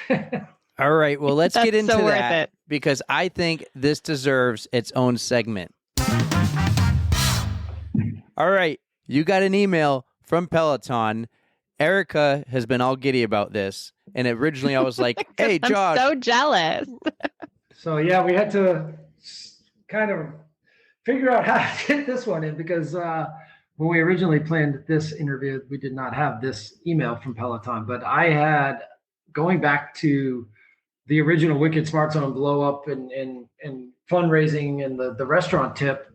All right. Well, let's get into that because I think this deserves its own segment. All right. You got an email from Peloton. Erica has been all giddy about this. And originally I was like, hey, Josh. I'm so jealous. So, yeah, we had to kind of figure out how to get this one in because when we originally planned this interview, we did not have this email from Peloton. But I had, going back to the original Wicked Smart Zone blow up and fundraising and the restaurant tip,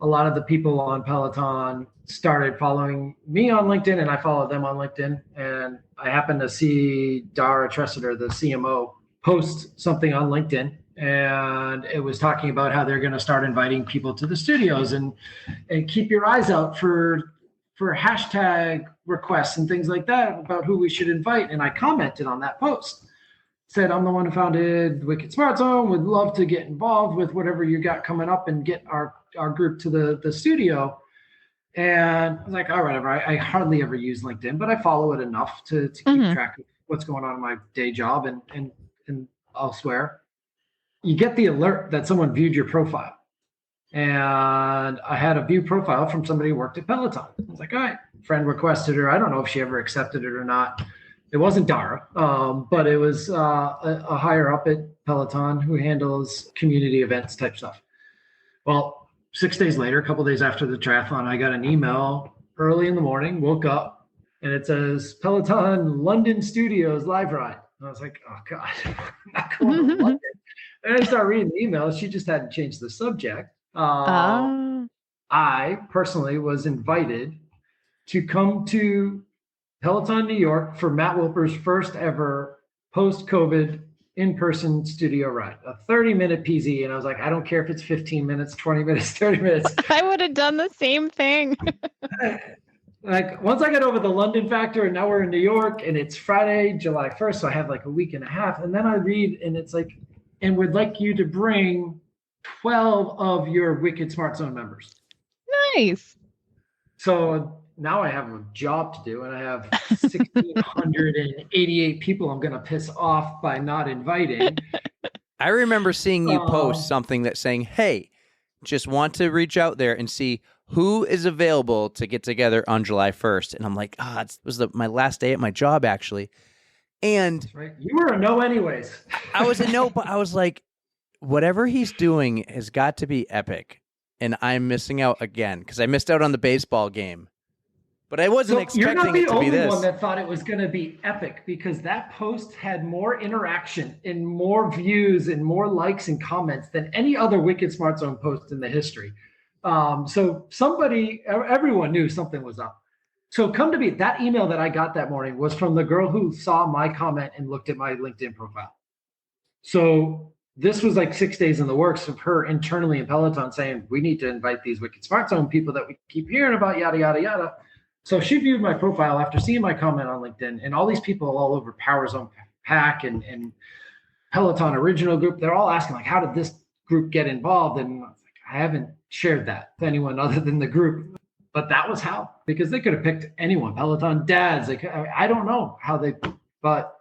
a lot of the people on Peloton started following me on LinkedIn and I followed them on LinkedIn. And I happened to see Dara Tressiter, the CMO, post something on LinkedIn. And it was talking about how they're going to start inviting people to the studios and keep your eyes out for hashtag requests and things like that about who we should invite. And I commented on that post, said, I'm the one who founded Wicked Smart Zone, would love to get involved with whatever you got coming up and get our group to the studio. And I was like, all right, whatever. I hardly ever use LinkedIn, but I follow it enough to keep track of what's going on in my day job and elsewhere. You get the alert that someone viewed your profile. And I had a view profile from somebody who worked at Peloton. I was like, all right, friend requested her. I don't know if she ever accepted it or not. It wasn't Dara, but it was a higher up at Peloton who handles community events type stuff. Well, 6 days later, a couple of days after the triathlon, I got an email early in the morning, woke up, and it says Peloton London Studios live ride. And I was like, oh God, I'm not going to London. And I started reading the email. She just hadn't changed the subject. I personally was invited to come to Peloton, New York for Matt Wilper's first ever post-COVID in-person studio ride, a 30-minute PZ. And I was like, I don't care if it's 15 minutes, 20 minutes, 30 minutes. I would have done the same thing. Like once I got over the London factor and now we're in New York and it's Friday, July 1st. So I have like a week and a half. And then I read and it's like, and would like you to bring 12 of your Wicked Smart Zone members. Nice. So now I have a job to do and I have 1,688 people I'm going to piss off by not inviting. I remember seeing you post something that's saying, hey, just want to reach out there and see who is available to get together on July 1st. And I'm like, it was my last day at my job, actually. And right. You were a no anyways. I was a no, but I was like, whatever he's doing has got to be epic. And I'm missing out again because I missed out on the baseball game. But I wasn't You're not expecting the it to be only this. one that thought it was going to be epic, because that post had more interaction and more views and more likes and comments than any other Wicked Smart Zone post in the history. So everyone knew something was up. So come to be, that email that I got that morning was from the girl who saw my comment and looked at my LinkedIn profile. So this was like 6 days in the works of her internally in Peloton saying, we need to invite these Wicked Smart Zone people that we keep hearing about, yada, yada, yada. So she viewed my profile after seeing my comment on LinkedIn, and all these people all over Power Zone Pack and Peloton Original Group, they're all asking, like, how did this group get involved? And I was like, I haven't shared that to anyone other than the group. But that was how, because they could have picked anyone, Peloton dads. I don't know how but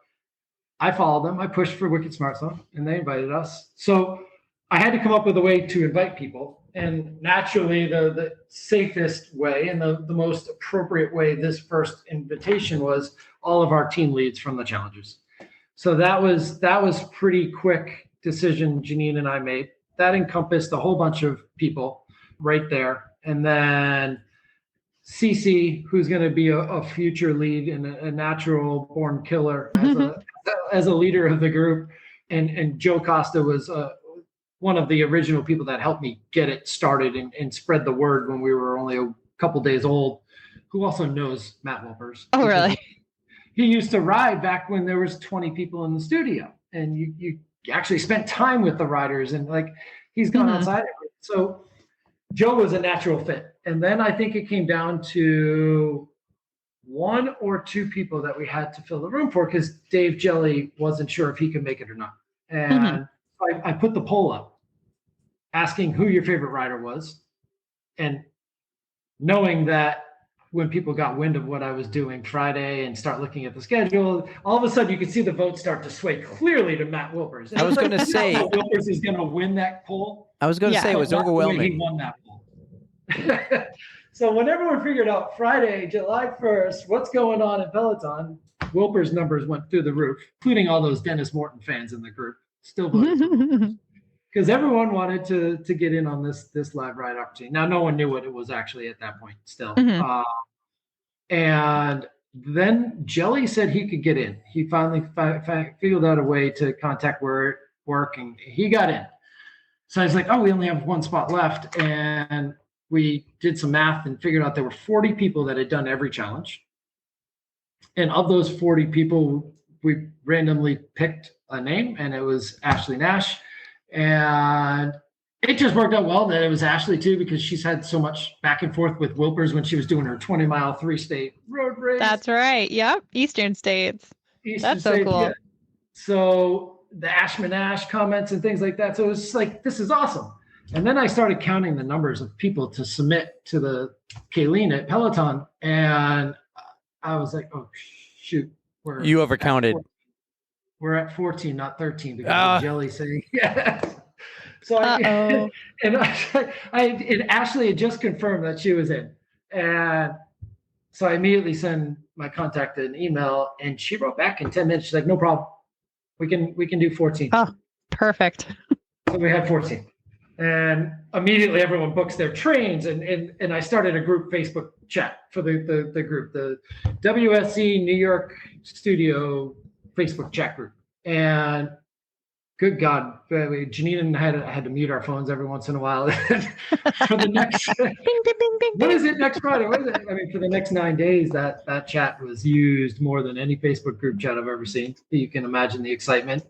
I followed them. I pushed for Wicked Smart Zone, and they invited us. So I had to come up with a way to invite people. And naturally, the safest way and the most appropriate way, this first invitation, was all of our team leads from the challenges. So that was pretty quick decision Janine and I made. That encompassed a whole bunch of people right there. And then Cece, who's going to be a future lead and a natural born killer as a leader of the group. And Joe Costa was one of the original people that helped me get it started and spread the word when we were only a couple days old, who also knows Matt Wilpers. Oh, really? He used to ride back when there was 20 people in the studio, and you actually spent time with the riders, and like he's gone outside. So Joe was a natural fit. And then I think it came down to one or two people that we had to fill the room for, because Dave Jelly wasn't sure if he could make it or not. And I put the poll up asking who your favorite rider was, and knowing that when people got wind of what I was doing Friday and start looking at the schedule, all of a sudden you could see the vote start to sway clearly to Matt Wilpers. And I was going to say Matt Wilpers is going to win that poll. I was going to say it was overwhelming. He won that poll. So when everyone figured out Friday, July 1st, what's going on in Peloton, Wilpers' numbers went through the roof, including all those Dennis Morton fans in the group. Still voted because everyone wanted to get in on this live ride opportunity. Now, no one knew what it was actually at that point still. And then Jelly said he could get in. He finally figured out a way to contact work, and he got in. So I was like, oh, we only have one spot left. And we did some math and figured out there were 40 people that had done every challenge. And of those 40 people, we randomly picked a name, and it was Ashley Nash. And it just worked out well that it was Ashley too, because she's had so much back and forth with Wilpers when she was doing her 20-mile 3-state road race. That's right. Yep. Eastern states. That's so cool. Yeah. So the Ashman Ash comments and things like that. So it was like, this is awesome. And then I started counting the numbers of people to submit to the Kayleen at Peloton. And I was like, oh, shoot. You overcounted. We're at 14, not 13, because of Jelly saying yes. So and Ashley had just confirmed that she was in. And so I immediately sent my contact an email, and she wrote back in 10 minutes. She's like, no problem. We can do 14. Oh, perfect. So we had 14. And immediately everyone books their trains. And I started a group Facebook chat for the group, the WSC New York Studio Facebook chat group. And good God, Janine and I had to mute our phones every once in a while for the next, bing, bing, bing, bing, what is it next Friday? What is it? I mean, for the next 9 days, that chat was used more than any Facebook group chat I've ever seen. You can imagine the excitement.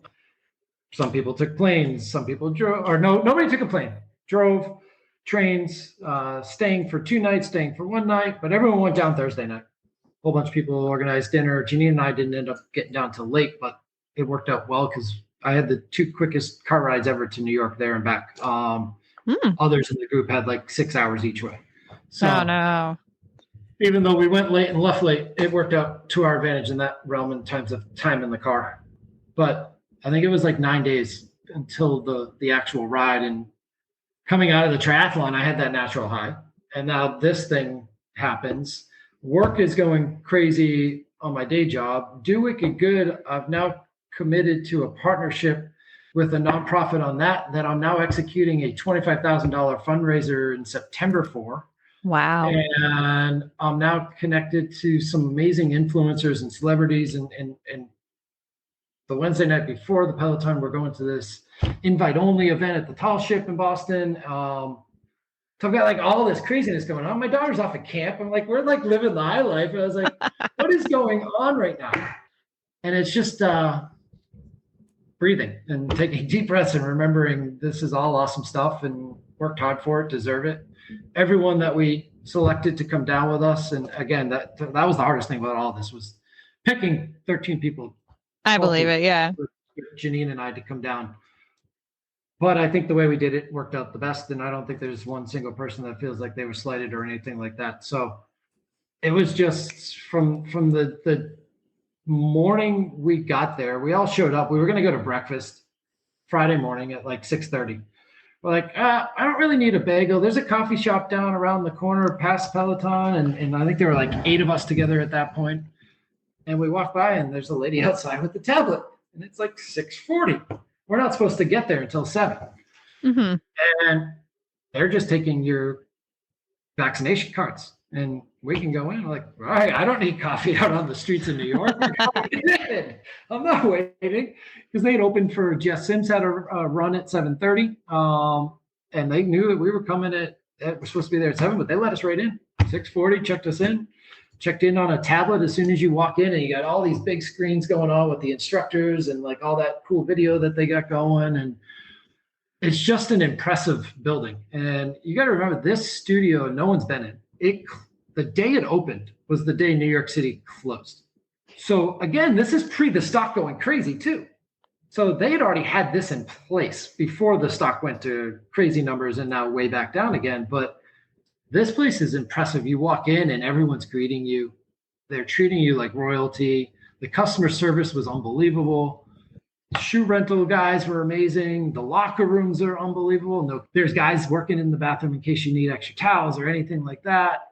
Some people took planes, some people drove, or nobody took a plane, drove trains, staying for 2 nights, staying for 1 night, but everyone went down Thursday night. A whole bunch of people organized dinner. Janine and I didn't end up getting down till late, but it worked out well because I had the 2 quickest car rides ever to New York there and back. Others in the group had like 6 hours each way. So, oh, no. Even though we went late and left late, it worked out to our advantage in that realm in terms of time in the car. But I think it was like 9 days until the actual ride. And coming out of the triathlon, I had that natural high. And now this thing happens. Work is going crazy on my day job. Do Wicked Good. I've now committed to a partnership with a nonprofit on that I'm now executing a $25,000 fundraiser in September for. Wow. And I'm now connected to some amazing influencers and celebrities. And the Wednesday night before the Peloton, we're going to this invite-only event at the Tall Ship in Boston. So I've got like all this craziness going on. My daughter's off at camp. I'm like, we're like living the high life. And I was like, what is going on right now? And it's just breathing and taking deep breaths and remembering this is all awesome stuff and worked hard for it, deserve it. Everyone that we selected to come down with us. And again, that was the hardest thing about all this was picking 13 people. I believe it. Yeah. Janine and I to come down. But I think the way we did it worked out the best. And I don't think there's one single person that feels like they were slighted or anything like that. So it was just from the morning we got there, we all showed up. We were going to go to breakfast Friday morning at like 6:30. We're like, I don't really need a bagel. There's a coffee shop down around the corner past Peloton. And I think there were like 8 of us together at that point. And we walked by and there's a lady outside with the tablet. And it's like 6:40. We're not supposed to get there until 7. Mm-hmm. And they're just taking your vaccination cards and we can go in. I'm like, all right, I don't need coffee out on the streets of New York. I'm not waiting because they had opened for Jess Sims had a run at 7:30. And they knew that we were coming we're supposed to be there at 7, but they let us right in. 6:40, checked in on a tablet as soon as you walk in, and you got all these big screens going on with the instructors and like all that cool video that they got going. And it's just an impressive building. And you got to remember this studio, no one's been in. The day it opened was the day New York City closed. So again, this is pre the stock going crazy too. So they had already had this in place before the stock went to crazy numbers and now way back down again. But this place is impressive. You walk in and everyone's greeting you. They're treating you like royalty. The customer service was unbelievable. Shoe rental guys were amazing. The locker rooms are unbelievable. No, there's guys working in the bathroom in case you need extra towels or anything like that.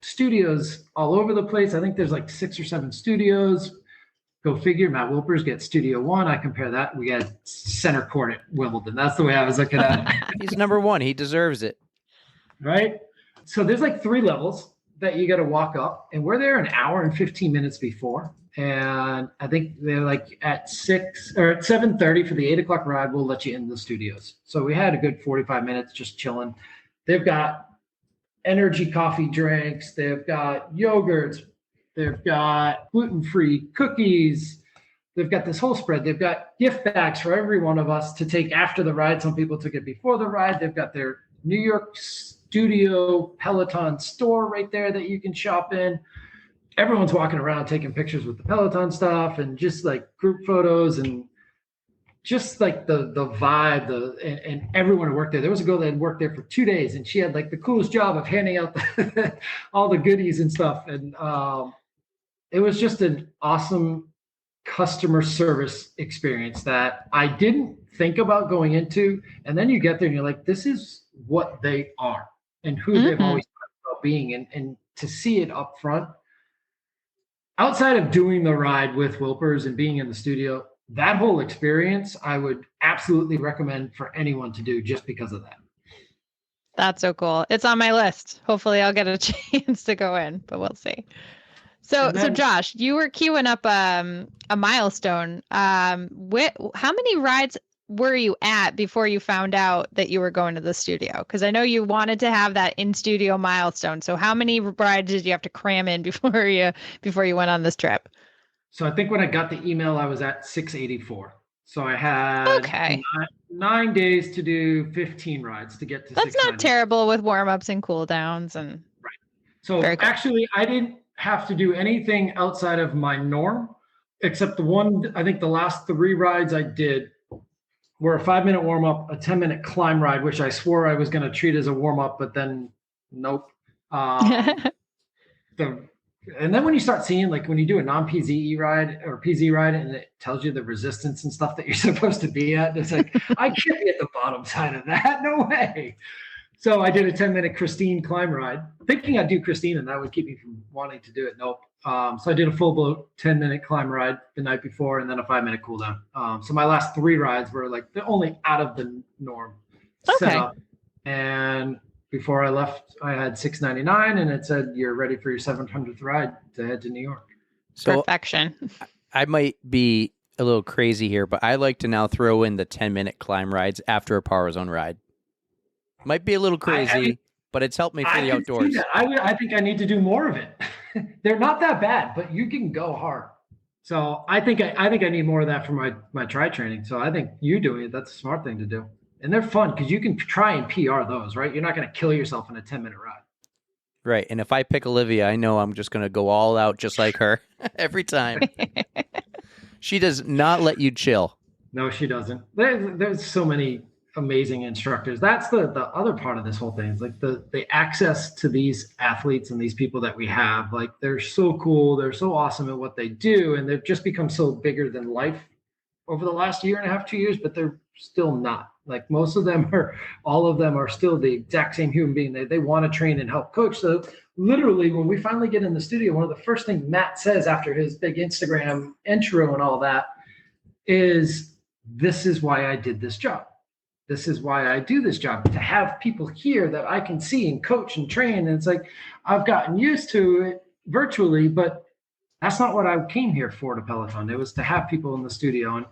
Studios all over the place. I think there's like 6 or 7 studios. Go figure. Matt Wilpers gets Studio 1. I compare that. We got center court at Wimbledon. That's the way I was looking at it. He's number 1. He deserves it. Right? So there's like 3 levels that you got to walk up, and we're there an hour and 15 minutes before. And I think they're like at 6 or at 7:30 for the 8 o'clock ride, we'll let you in the studios. So we had a good 45 minutes just chilling. They've got energy coffee drinks. They've got yogurts. They've got gluten-free cookies. They've got this whole spread. They've got gift bags for every one of us to take after the ride. Some people took it before the ride. They've got their New York Studio Peloton store right there that you can shop in. Everyone's walking around taking pictures with the Peloton stuff and just like group photos and just like the vibe, and everyone who worked there. There was a girl that had worked there for 2 days and she had like the coolest job of handing out all the goodies and stuff. And it was just an awesome customer service experience that I didn't think about going into. And then you get there and you're like, this is what they are and who they've always talked about being. And to see it up front, outside of doing the ride with Wilpers and being in the studio, that whole experience, I would absolutely recommend for anyone to do just because of that. That's so cool. It's on my list. Hopefully I'll get a chance to go in, but we'll see. So Josh, you were queuing up a milestone. How many rides were you at before you found out that you were going to the studio? Because I know you wanted to have that in-studio milestone. So how many rides did you have to cram in before you went on this trip? So I think when I got the email, I was at 684. So I had 9 days to do 15 rides to get to. That's not terrible with warm-ups and cool downs and. Right. So actually, I didn't have to do anything outside of my norm, except the one. I think the last 3 rides I did were a 5-minute warm-up, a 10-minute climb ride, which I swore I was going to treat as a warm-up, but then nope. And then when you start seeing, like when you do a non-PZE ride or PZ ride and it tells you the resistance and stuff that you're supposed to be at, it's like, I can't be at the bottom side of that. No way. So I did a 10-minute Christine climb ride, thinking I'd do Christine and that would keep me from wanting to do it. Nope. So I did a full boat 10-minute climb ride the night before and then a 5-minute cool down. So my last 3 rides were like the only out of the norm setup. And before I left, I had $6.99, and it said you're ready for your 700th ride to head to New York. So Perfection. I might be a little crazy here, but I like to now throw in the 10-minute climb rides after a Power Zone ride. Might be a little crazy, but it's helped me for the outdoors. I think I need to do more of it. They're not that bad, but you can go hard. So I think I need more of that for my tri training. So I think you doing it, that's a smart thing to do. And they're fun because you can try and PR those, right? You're not going to kill yourself in a 10-minute ride. Right. And if I pick Olivia, I know I'm just going to go all out just like her every time. She does not let you chill. No, she doesn't. There's so many amazing instructors. That's the other part of this whole thing. Is like the access to these athletes and these people that we have. Like, they're so cool. They're so awesome at what they do. And they've just become so bigger than life over the last year and a half, 2 years, but they're still not. Like, most of them all of them are still the exact same human being. They want to train and help coach. So literally, when we finally get in the studio, one of the first things Matt says after his big Instagram intro and all that is, this is why I did this job. This is why I do this job, to have people here that I can see and coach and train. And it's like, I've gotten used to it virtually, but that's not what I came here for to Peloton. It was to have people in the studio. And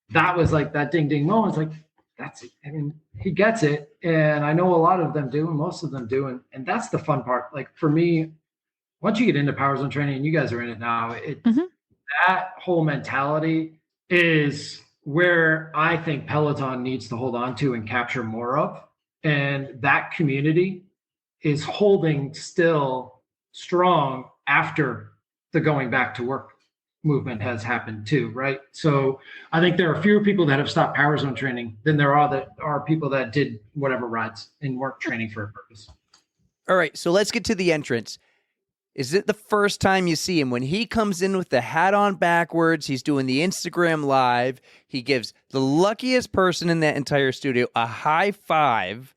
that was like that ding, ding moment. It's like, that's it. I mean, he gets it. And I know a lot of them do, and most of them do. And that's the fun part. Like, for me, once you get into Power Zone training, and you guys are in it now, that whole mentality is where I think Peloton needs to hold on to and capture more of. And that community is holding still strong after the going back to work movement has happened too, right? So I think there are fewer people that have stopped Power Zone training than there are people that did whatever rides and weren't training for a purpose. All right, so let's get to the entrance. Is it the first time you see him? When he comes in with the hat on backwards, he's doing the Instagram live. He gives the luckiest person in that entire studio a high five.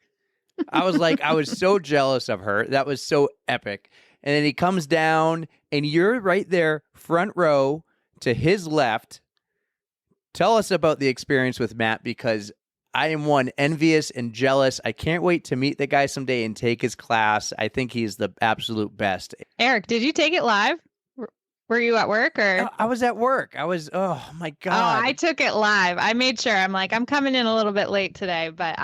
I was so jealous of her. That was so epic. And then he comes down, and you're right there, front row to his left. Tell us about the experience with Matt, because I am envious and jealous. I can't wait to meet the guy someday and take his class. I think he's the absolute best. Eric, did you take it live? Were you at work or? I was at work. Oh my God. Oh, I took it live. I made sure. I'm like, I'm coming in a little bit late today, but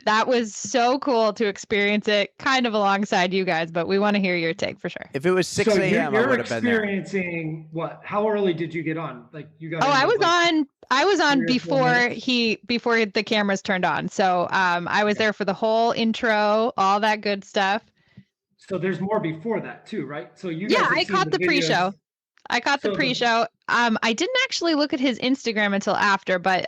that was so cool to experience it kind of alongside you guys, but we want to hear your take for sure. If it was 6 a.m., I would have been there. You're experiencing what? How early did you get on? Like, you got? Oh, I was on before the cameras turned on. So I was there for the whole intro, all that good stuff. So there's more before that too, right? So you guys I caught the pre-show. I caught the pre-show. I didn't actually look at his Instagram until after, but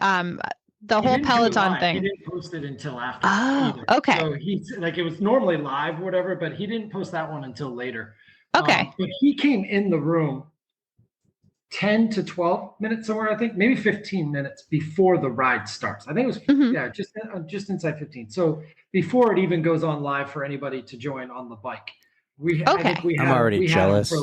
the whole Peloton thing. He didn't post it until after. Oh, either. okay. So he's like, it was normally live or whatever, but he didn't post that one until later. Okay. But he came in the room 10 to 12 minutes somewhere, I think, maybe 15 minutes before the ride starts. I think it was just inside 15. So before it even goes on live for anybody to join on the bike. I'm already jealous.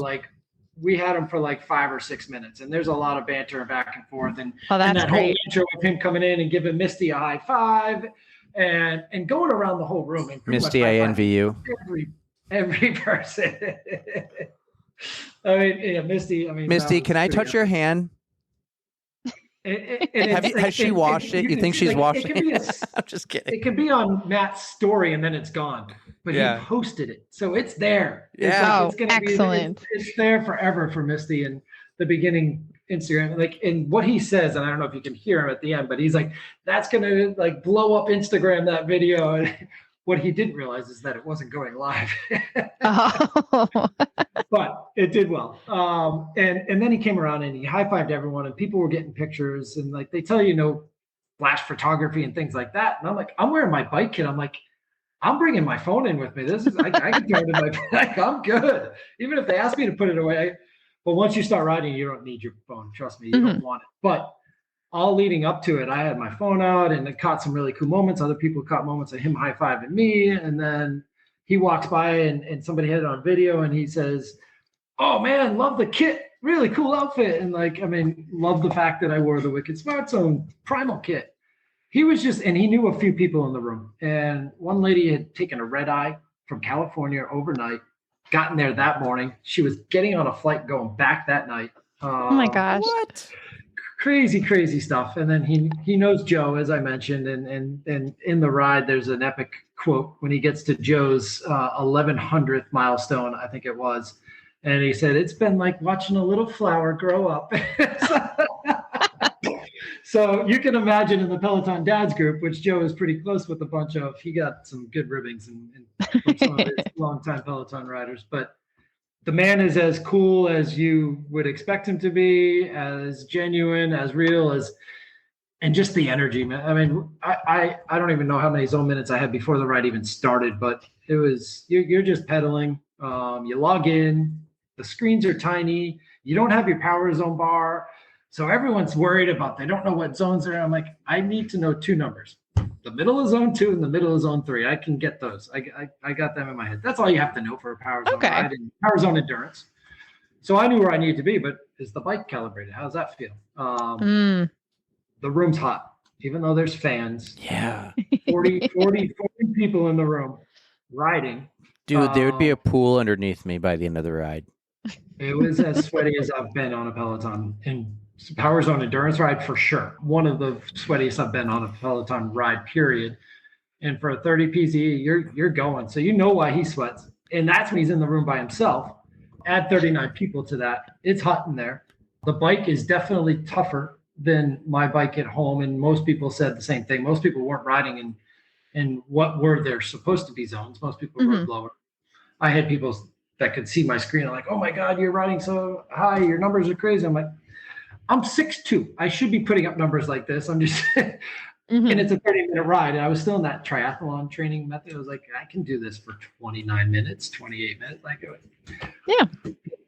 We had him for like 5 or 6 minutes, and there's a lot of banter and back and forth. And, that's and that great. whole intro of him coming in and giving Misty a high five and going around the whole room. And Misty, I envy you. Every person. I mean, yeah, Misty. Misty, can I touch your hand? Has she washed it? You think she's washed it? I'm just kidding. It can be on Matt's story and then it's gone, but he posted it, so it's there. Yeah, it's gonna excellent. It's there forever for Misty and the beginning Instagram. Like, and what he says, and I don't know if you can hear him at the end, but he's like, "That's gonna like blow up Instagram, that video." And what he didn't realize is that it wasn't going live. But it did well. And then he came around and he high-fived everyone, and people were getting pictures, and like they tell you no flash photography and things like that. And I'm like, I'm wearing my bike kit. I'm like, I'm bringing my phone in with me. I can throw it in my bike. I'm good. Even if they ask me to put it away. But once you start riding, you don't need your phone. Trust me, you don't want it. But all leading up to it, I had my phone out and it caught some really cool moments. Other people caught moments of him high-fiving me. And then he walks by and somebody had it on video and he says, "Oh man, love the kit. Really cool outfit." And like, I mean, love the fact that I wore the Wicked Smart Zone Primal kit. he was just, and he knew a few people in the room. And one lady had taken a red eye from California overnight, gotten there that morning. She was getting on a flight going back that night. Oh my gosh. What? Crazy stuff. And then he knows Joe, as I mentioned, and in the ride, there's an epic quote when he gets to Joe's 1100th milestone, I think it was. And he said, "It's been like watching a little flower grow up." So you can imagine in the Peloton Dads group, which Joe is pretty close with a bunch of, he got some good ribbings and from some of his longtime Peloton riders. But the man is as cool as you would expect him to be, as genuine, as real as, and just the energy, man. I mean, I don't even know how many zone minutes I had before the ride even started, but it was, you're just pedaling. You log in, the screens are tiny. You don't have your power zone bar. So everyone's worried about, they don't know what zones they're in. I'm like, I need to know two numbers. The middle of zone 2 and the middle of zone 3. I can get those. I got them in my head. That's all you have to know for a power zone ride and power zone endurance. So I knew where I needed to be, but is the bike calibrated? How does that feel? The room's hot, even though there's fans. Yeah. 40 people in the room riding. Dude, there would be a pool underneath me by the end of the ride. It was as sweaty as I've been on a Peloton and power zone endurance ride for sure. One of the sweatiest I've been on a Peloton ride, period. And for a 30 PZE, you're going. So you know why he sweats. And that's when he's in the room by himself. Add 39 people to that. It's hot in there. The bike is definitely tougher than my bike at home. And most people said the same thing. Most people weren't riding in what were there supposed to be zones. Most people were lower. I had people that could see my screen. I'm like, "Oh my God, you're riding so high. Your numbers are crazy." I'm like, I'm 6'2". I should be putting up numbers like this. I'm just, and it's a 30-minute ride. And I was still in that triathlon training method. I was like, I can do this for 29 minutes, 28 minutes. Like,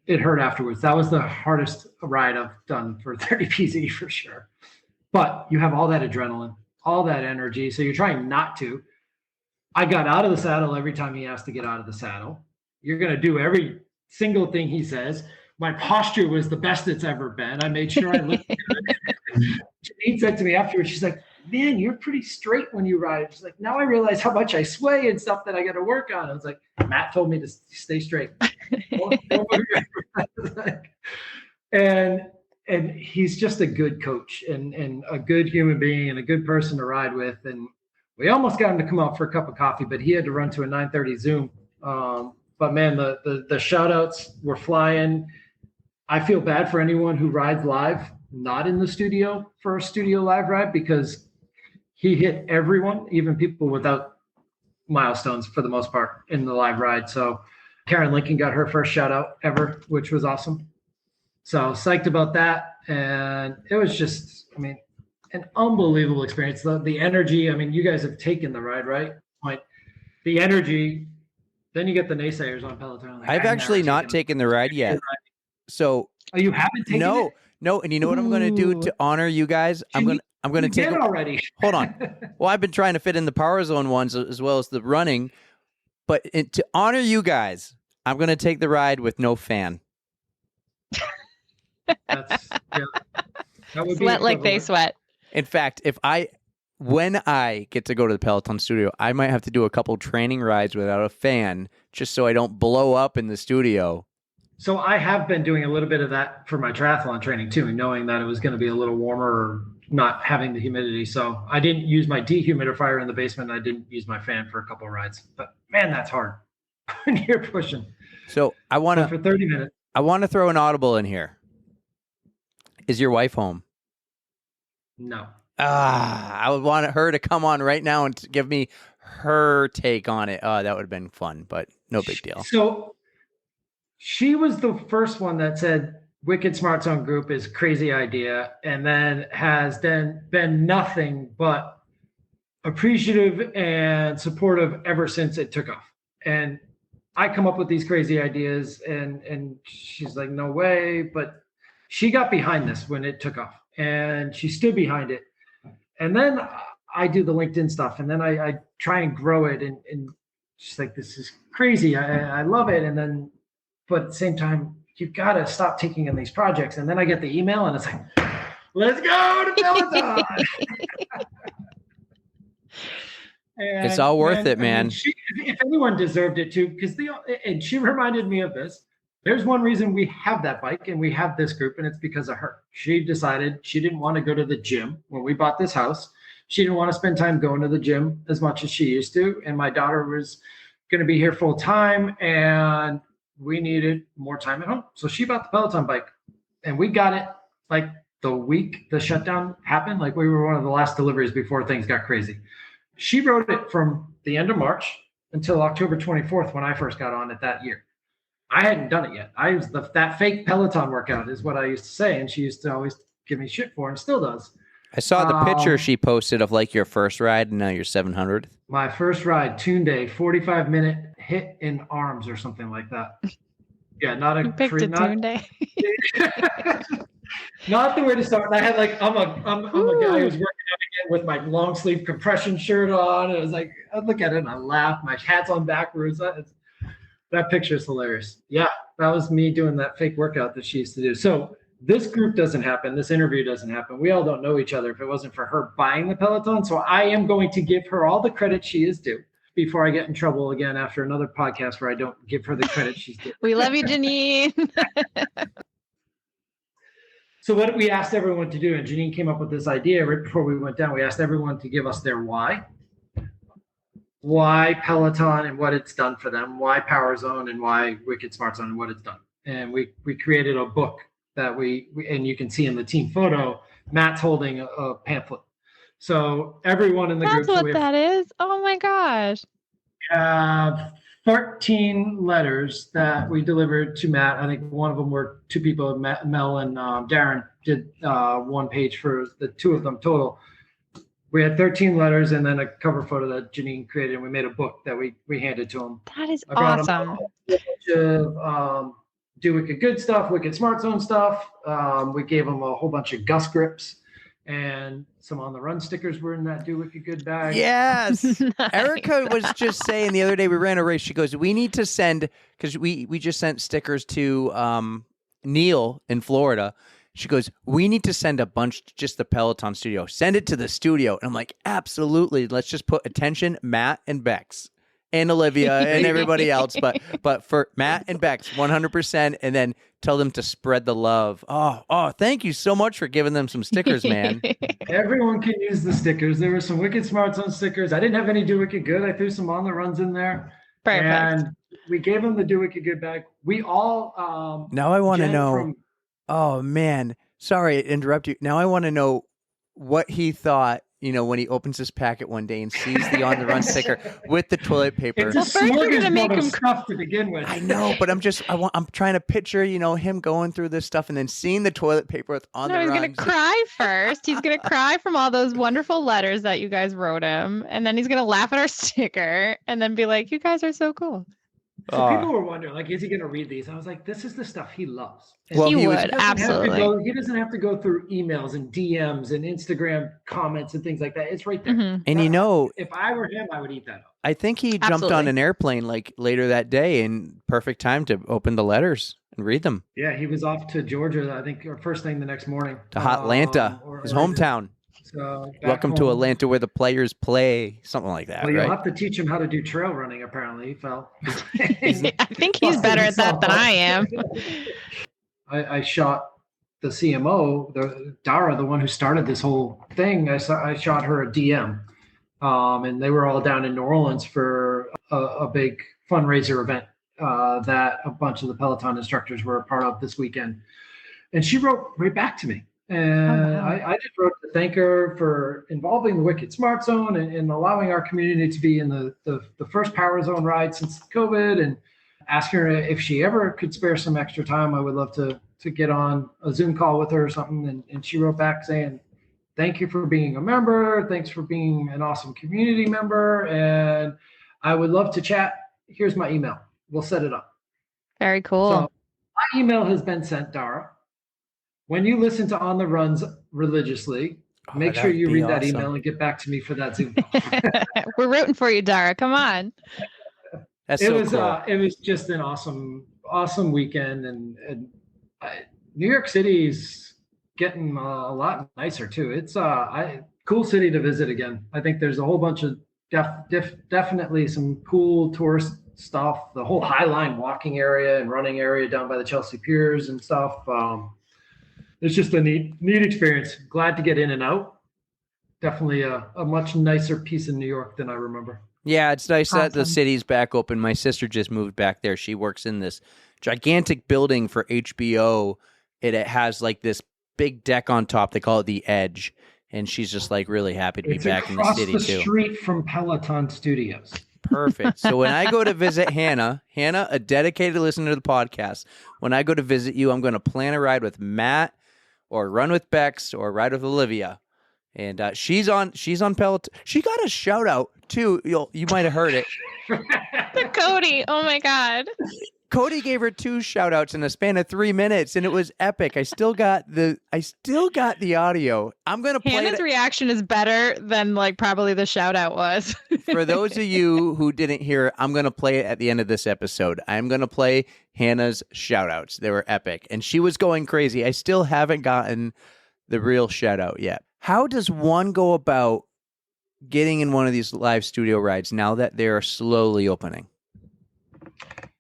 it hurt afterwards. That was the hardest ride I've done for 30 PZ for sure. But you have all that adrenaline, all that energy. So you're trying not to. I got out of the saddle every time he asked to get out of the saddle. You're going to do every single thing he says. My posture was the best it's ever been. I made sure I looked good. Janine said to me afterwards, she's like, "Man, you're pretty straight when you ride." She's like, "Now I realize how much I sway and stuff that I got to work on." I was like, "Matt told me to stay straight." And he's just a good coach and a good human being and a good person to ride with. And we almost got him to come out for a cup of coffee, but he had to run to a 9:30 Zoom. But man, the shout outs were flying. I feel bad for anyone who rides live, not in the studio for a studio live ride, because he hit everyone, even people without milestones for the most part in the live ride. So Karen Lincoln got her first shout out ever, which was awesome. So psyched about that. And it was just, I mean, an unbelievable experience. The energy, I mean, you guys have taken the ride, right? Like the energy, then you get the naysayers on Peloton. Like, I've actually not taken the ride yet. So you haven't taken it? No, and you know what I'm going to do to honor you guys? I'm going to take it already. Hold on. Well, I've been trying to fit in the Power Zone ones as well as the running, but to honor you guys, I'm going to take the ride with no fan. That would sweat like they sweat. In fact, when I get to go to the Peloton studio, I might have to do a couple training rides without a fan just so I don't blow up in the studio. So I have been doing a little bit of that for my triathlon training too, knowing that it was going to be a little warmer or not having the humidity. So I didn't use my dehumidifier in the basement. I didn't use my fan for a couple of rides. But man, that's hard when you're pushing. So I want to, for 30 minutes. I want to throw an audible in here. Is your wife home? No. I would want her to come on right now and give me her take on it. That would have been fun, but no big deal. So she was the first one that said Wicked Smart Zone Group is crazy idea, and then has then been nothing but appreciative and supportive ever since it took off. And I come up with these crazy ideas, and she's like, "No way!" But she got behind this when it took off, and she stood behind it. And then I do the LinkedIn stuff, and then I try and grow it, and she's like, "This is crazy. I love it." And then, but at the same time, you've got to stop taking on these projects. And then I get the email, and it's like, "Let's go to Peloton." And, It's all worth it, I mean, man. if anyone deserved it too, and she reminded me of this. There's one reason we have that bike and we have this group, and it's because of her. She decided she didn't want to go to the gym when we bought this house. She didn't want to spend time going to the gym as much as she used to. And my daughter was going to be here full time, and we needed more time at home. So she bought the Peloton bike, and we got it like the week the shutdown happened. Like we were one of the last deliveries before things got crazy. She rode it from the end of March until October 24th when I first got on it that year. I hadn't done it yet. I was that fake Peloton workout is what I used to say, and she used to always give me shit for, and still does. I saw the picture she posted of like your first ride, and now your 700th. My first ride, Tune Day, 45-minute hit in arms or something like that. Yeah, not a Tune Day. Not the way to start. I had like I'm a guy who's working out again with my long sleeve compression shirt on. And it was like I look at it and I laugh. My hat's on backwards. That picture is hilarious. Yeah, that was me doing that fake workout that she used to do. So this group doesn't happen. This interview doesn't happen. We all don't know each other if it wasn't for her buying the Peloton. So I am going to give her all the credit she is due before I get in trouble again after another podcast where I don't give her the credit she's due. We love you, Janine. So what we asked everyone to do, and Janine came up with this idea right before we went down, we asked everyone to give us their why. Why Peloton and what it's done for them, why Power Zone and why Wicked Smart Zone and what it's done. And we created a book that we and you can see in the team photo, Matt's holding a pamphlet. So everyone in the group. That's what that is? Oh my gosh. 13 letters that we delivered to Matt. I think one of them were two people, Mel and Darren did one page for the two of them total. We had 13 letters and then a cover photo that Janine created, and we made a book that we handed to him. That is awesome. A bunch of Do Wicked Good stuff, Wicked Smart Zone stuff. We gave them a whole bunch of Gus grips, and some On the Run stickers were in that Do Wicked Good bag. Yes. Nice. Erica was just saying the other day we ran a race. She goes, we need to send, because we just sent stickers to Neil in Florida. She goes, we need to send a bunch to just the Peloton studio. Send it to the studio. And I'm like, absolutely. Let's just put attention, Matt and Bex and Olivia and everybody else. But for Matt and Bex, 100%. And then tell them to spread the love. Oh, thank you so much for giving them some stickers, man. Everyone can use the stickers. There were some Wicked Smart Zone stickers. I didn't have any Do Wicked Good. I threw some On the Runs in there. Perfect. And we gave them the Do Wicked Good bag. We all now I want to know. Oh man, sorry to interrupt you. Now I want to know what he thought, when he opens his packet one day and sees the On the Run sticker with the toilet paper. It's a smorgasbord of stuff to begin with. I know, but I'm trying to picture, him going through this stuff and then seeing the toilet paper with On the Run. He's going to cry first. He's going to cry from all those wonderful letters that you guys wrote him. And then he's going to laugh at our sticker and then be like, you guys are so cool. So people were wondering, like, is he going to read these? I was like, this is the stuff he loves. And well, he would, absolutely. He doesn't have to go through emails and DMs and Instagram comments and things like that. It's right there. Mm-hmm. And if I were him, I would eat that up. I think he jumped on an airplane like later that day in perfect time to open the letters and read them. Yeah, he was off to Georgia, I think, or first thing the next morning. To Atlanta, his hometown. So welcome to Atlanta where the players play, something like that. Well, you'll have to teach him how to do trail running, apparently. He fell. I think he's better at that than I am. I shot the CMO, Dara, the one who started this whole thing. I shot her a DM. And they were all down in New Orleans for a big fundraiser event that a bunch of the Peloton instructors were a part of this weekend. And she wrote right back to me. And I just wrote to thank her for involving the Wicked Smart Zone and allowing our community to be in the first Power Zone ride since COVID, and ask her if she ever could spare some extra time. I would love to get on a Zoom call with her or something. And she wrote back saying, thank you for being a member. Thanks for being an awesome community member. And I would love to chat. Here's my email. We'll set it up. Very cool. So my email has been sent, Dara. When you listen to On the Runs religiously, make sure you read that email and get back to me for that Zoom call. We're rooting for you, Dara. Come on. That's cool. It was just an awesome weekend, and New York City's getting a lot nicer too. It's I cool city to visit again. I think there's a whole bunch of definitely some cool tourist stuff. The whole High Line walking area and running area down by the Chelsea Piers and stuff. It's just a neat experience. Glad to get in and out. Definitely a much nicer piece of New York than I remember. Yeah, it's nice that the city's back open. My sister just moved back there. She works in this gigantic building for HBO. It has like this big deck on top. They call it the Edge. And she's just like really happy to be back in the city too. Across the street from Peloton Studios. Perfect. So when I go to visit Hannah, a dedicated listener to the podcast, when I go to visit you, I'm going to plan a ride with Matt or run with Bex or ride with Olivia. And she's on Peloton. She got a shout out too. You might have heard it. To Cody. Oh my God. Cody gave her 2 shout outs in a span of 3 minutes, and it was epic. I still got the audio. I'm gonna play Hannah's reaction is better than like probably the shout out was. For those of you who didn't hear, I'm gonna play it at the end of this episode. I'm gonna play Hannah's shout outs. They were epic. And she was going crazy. I still haven't gotten the real shout out yet. How does one go about getting in one of these live studio rides now that they're slowly opening?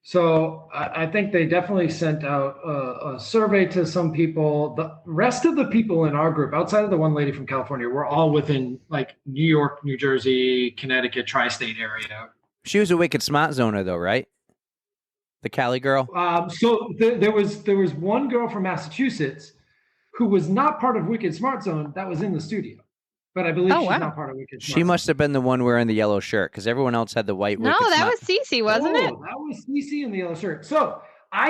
So I think they definitely sent out a survey to some people. The rest of the people in our group, outside of the one lady from California, were all within like New York, New Jersey, Connecticut, tri-state area. She was a Wicked Smart Zoner though, right? The Cali girl? So there was one girl from Massachusetts who was not part of Wicked Smart Zone that was in the studio. But I believe she's not part of Wicked Smart. She must have been the one wearing the yellow shirt because everyone else had the white. No, that was Cece, wasn't it? That was Cece in the yellow shirt. So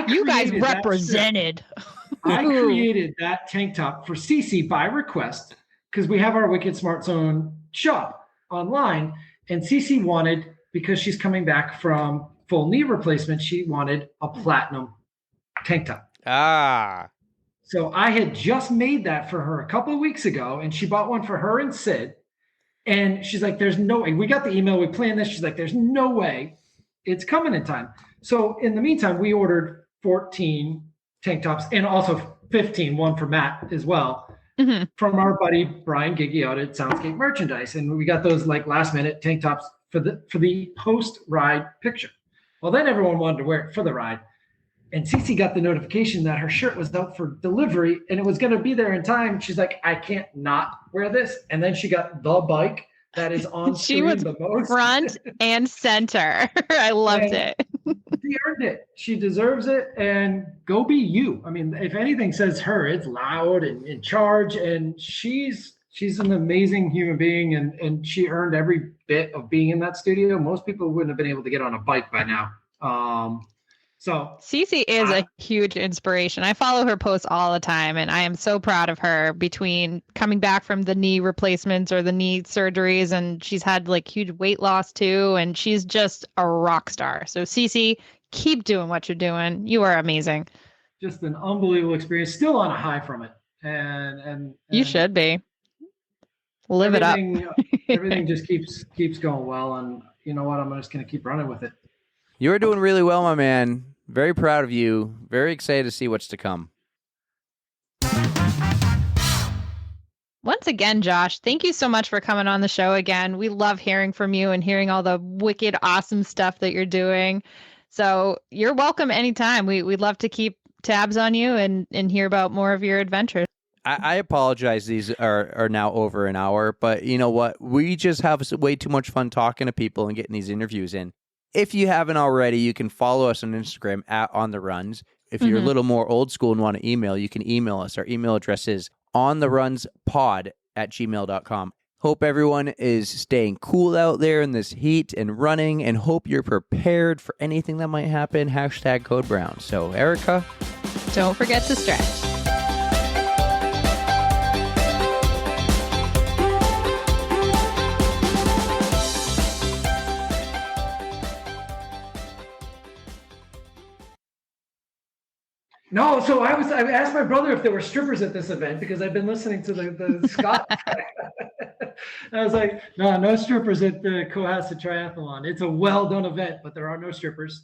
you guys represented. I created that tank top for Cece by request because we have our Wicked Smart Zone shop online, and Cece wanted, because she's coming back from full knee replacement, she wanted a platinum tank top. So I had just made that for her a couple of weeks ago, and she bought one for her and Sid. And she's like, there's no way. We got the email. We planned this. She's like, there's no way it's coming in time. So in the meantime, we ordered 14 tank tops and also 15, one for Matt as well, from our buddy Brian Giggy out at Soundscape Merchandise. And we got those like last minute tank tops for the post-ride picture. Well, then everyone wanted to wear it for the ride. And Cece got the notification that her shirt was out for delivery and it was going to be there in time. She's like, I can't not wear this. And then she got the bike that is on she was the most. Front and center. I loved it. She earned it. She deserves it. And go be you. I mean, if anything says her, it's loud and in charge. And she's an amazing human being. And she earned every bit of being in that studio. Most people wouldn't have been able to get on a bike by now. So Cece is a huge inspiration. I follow her posts all the time, and I am so proud of her between coming back from the knee replacements or the knee surgeries, and she's had like huge weight loss too, and she's just a rock star. So Cece, keep doing what you're doing. You are amazing. Just an unbelievable experience. Still on a high from it, and you should be. Live it up. Everything just keeps going well, and you know what? I'm just going to keep running with it. You're doing really well, my man. Very proud of you. Very excited to see what's to come. Once again, Josh, thank you so much for coming on the show again. We love hearing from you and hearing all the wicked, awesome stuff that you're doing. So you're welcome anytime. We'd love to keep tabs on you and hear about more of your adventures. I apologize. These are now over an hour, but you know what? We just have way too much fun talking to people and getting these interviews in. If you haven't already, you can follow us on Instagram at On The Runs. If you're a little more old school and want to email, you can email us. Our email address is ontherunspod@gmail.com. Hope everyone is staying cool out there in this heat and running, and hope you're prepared for anything that might happen. # Code Brown. So, Erica, don't forget to stretch. No, so I asked my brother if there were strippers at this event because I've been listening to the Scott. I was like, no strippers at the Cohasset Triathlon. It's a well-done event, but there are no strippers.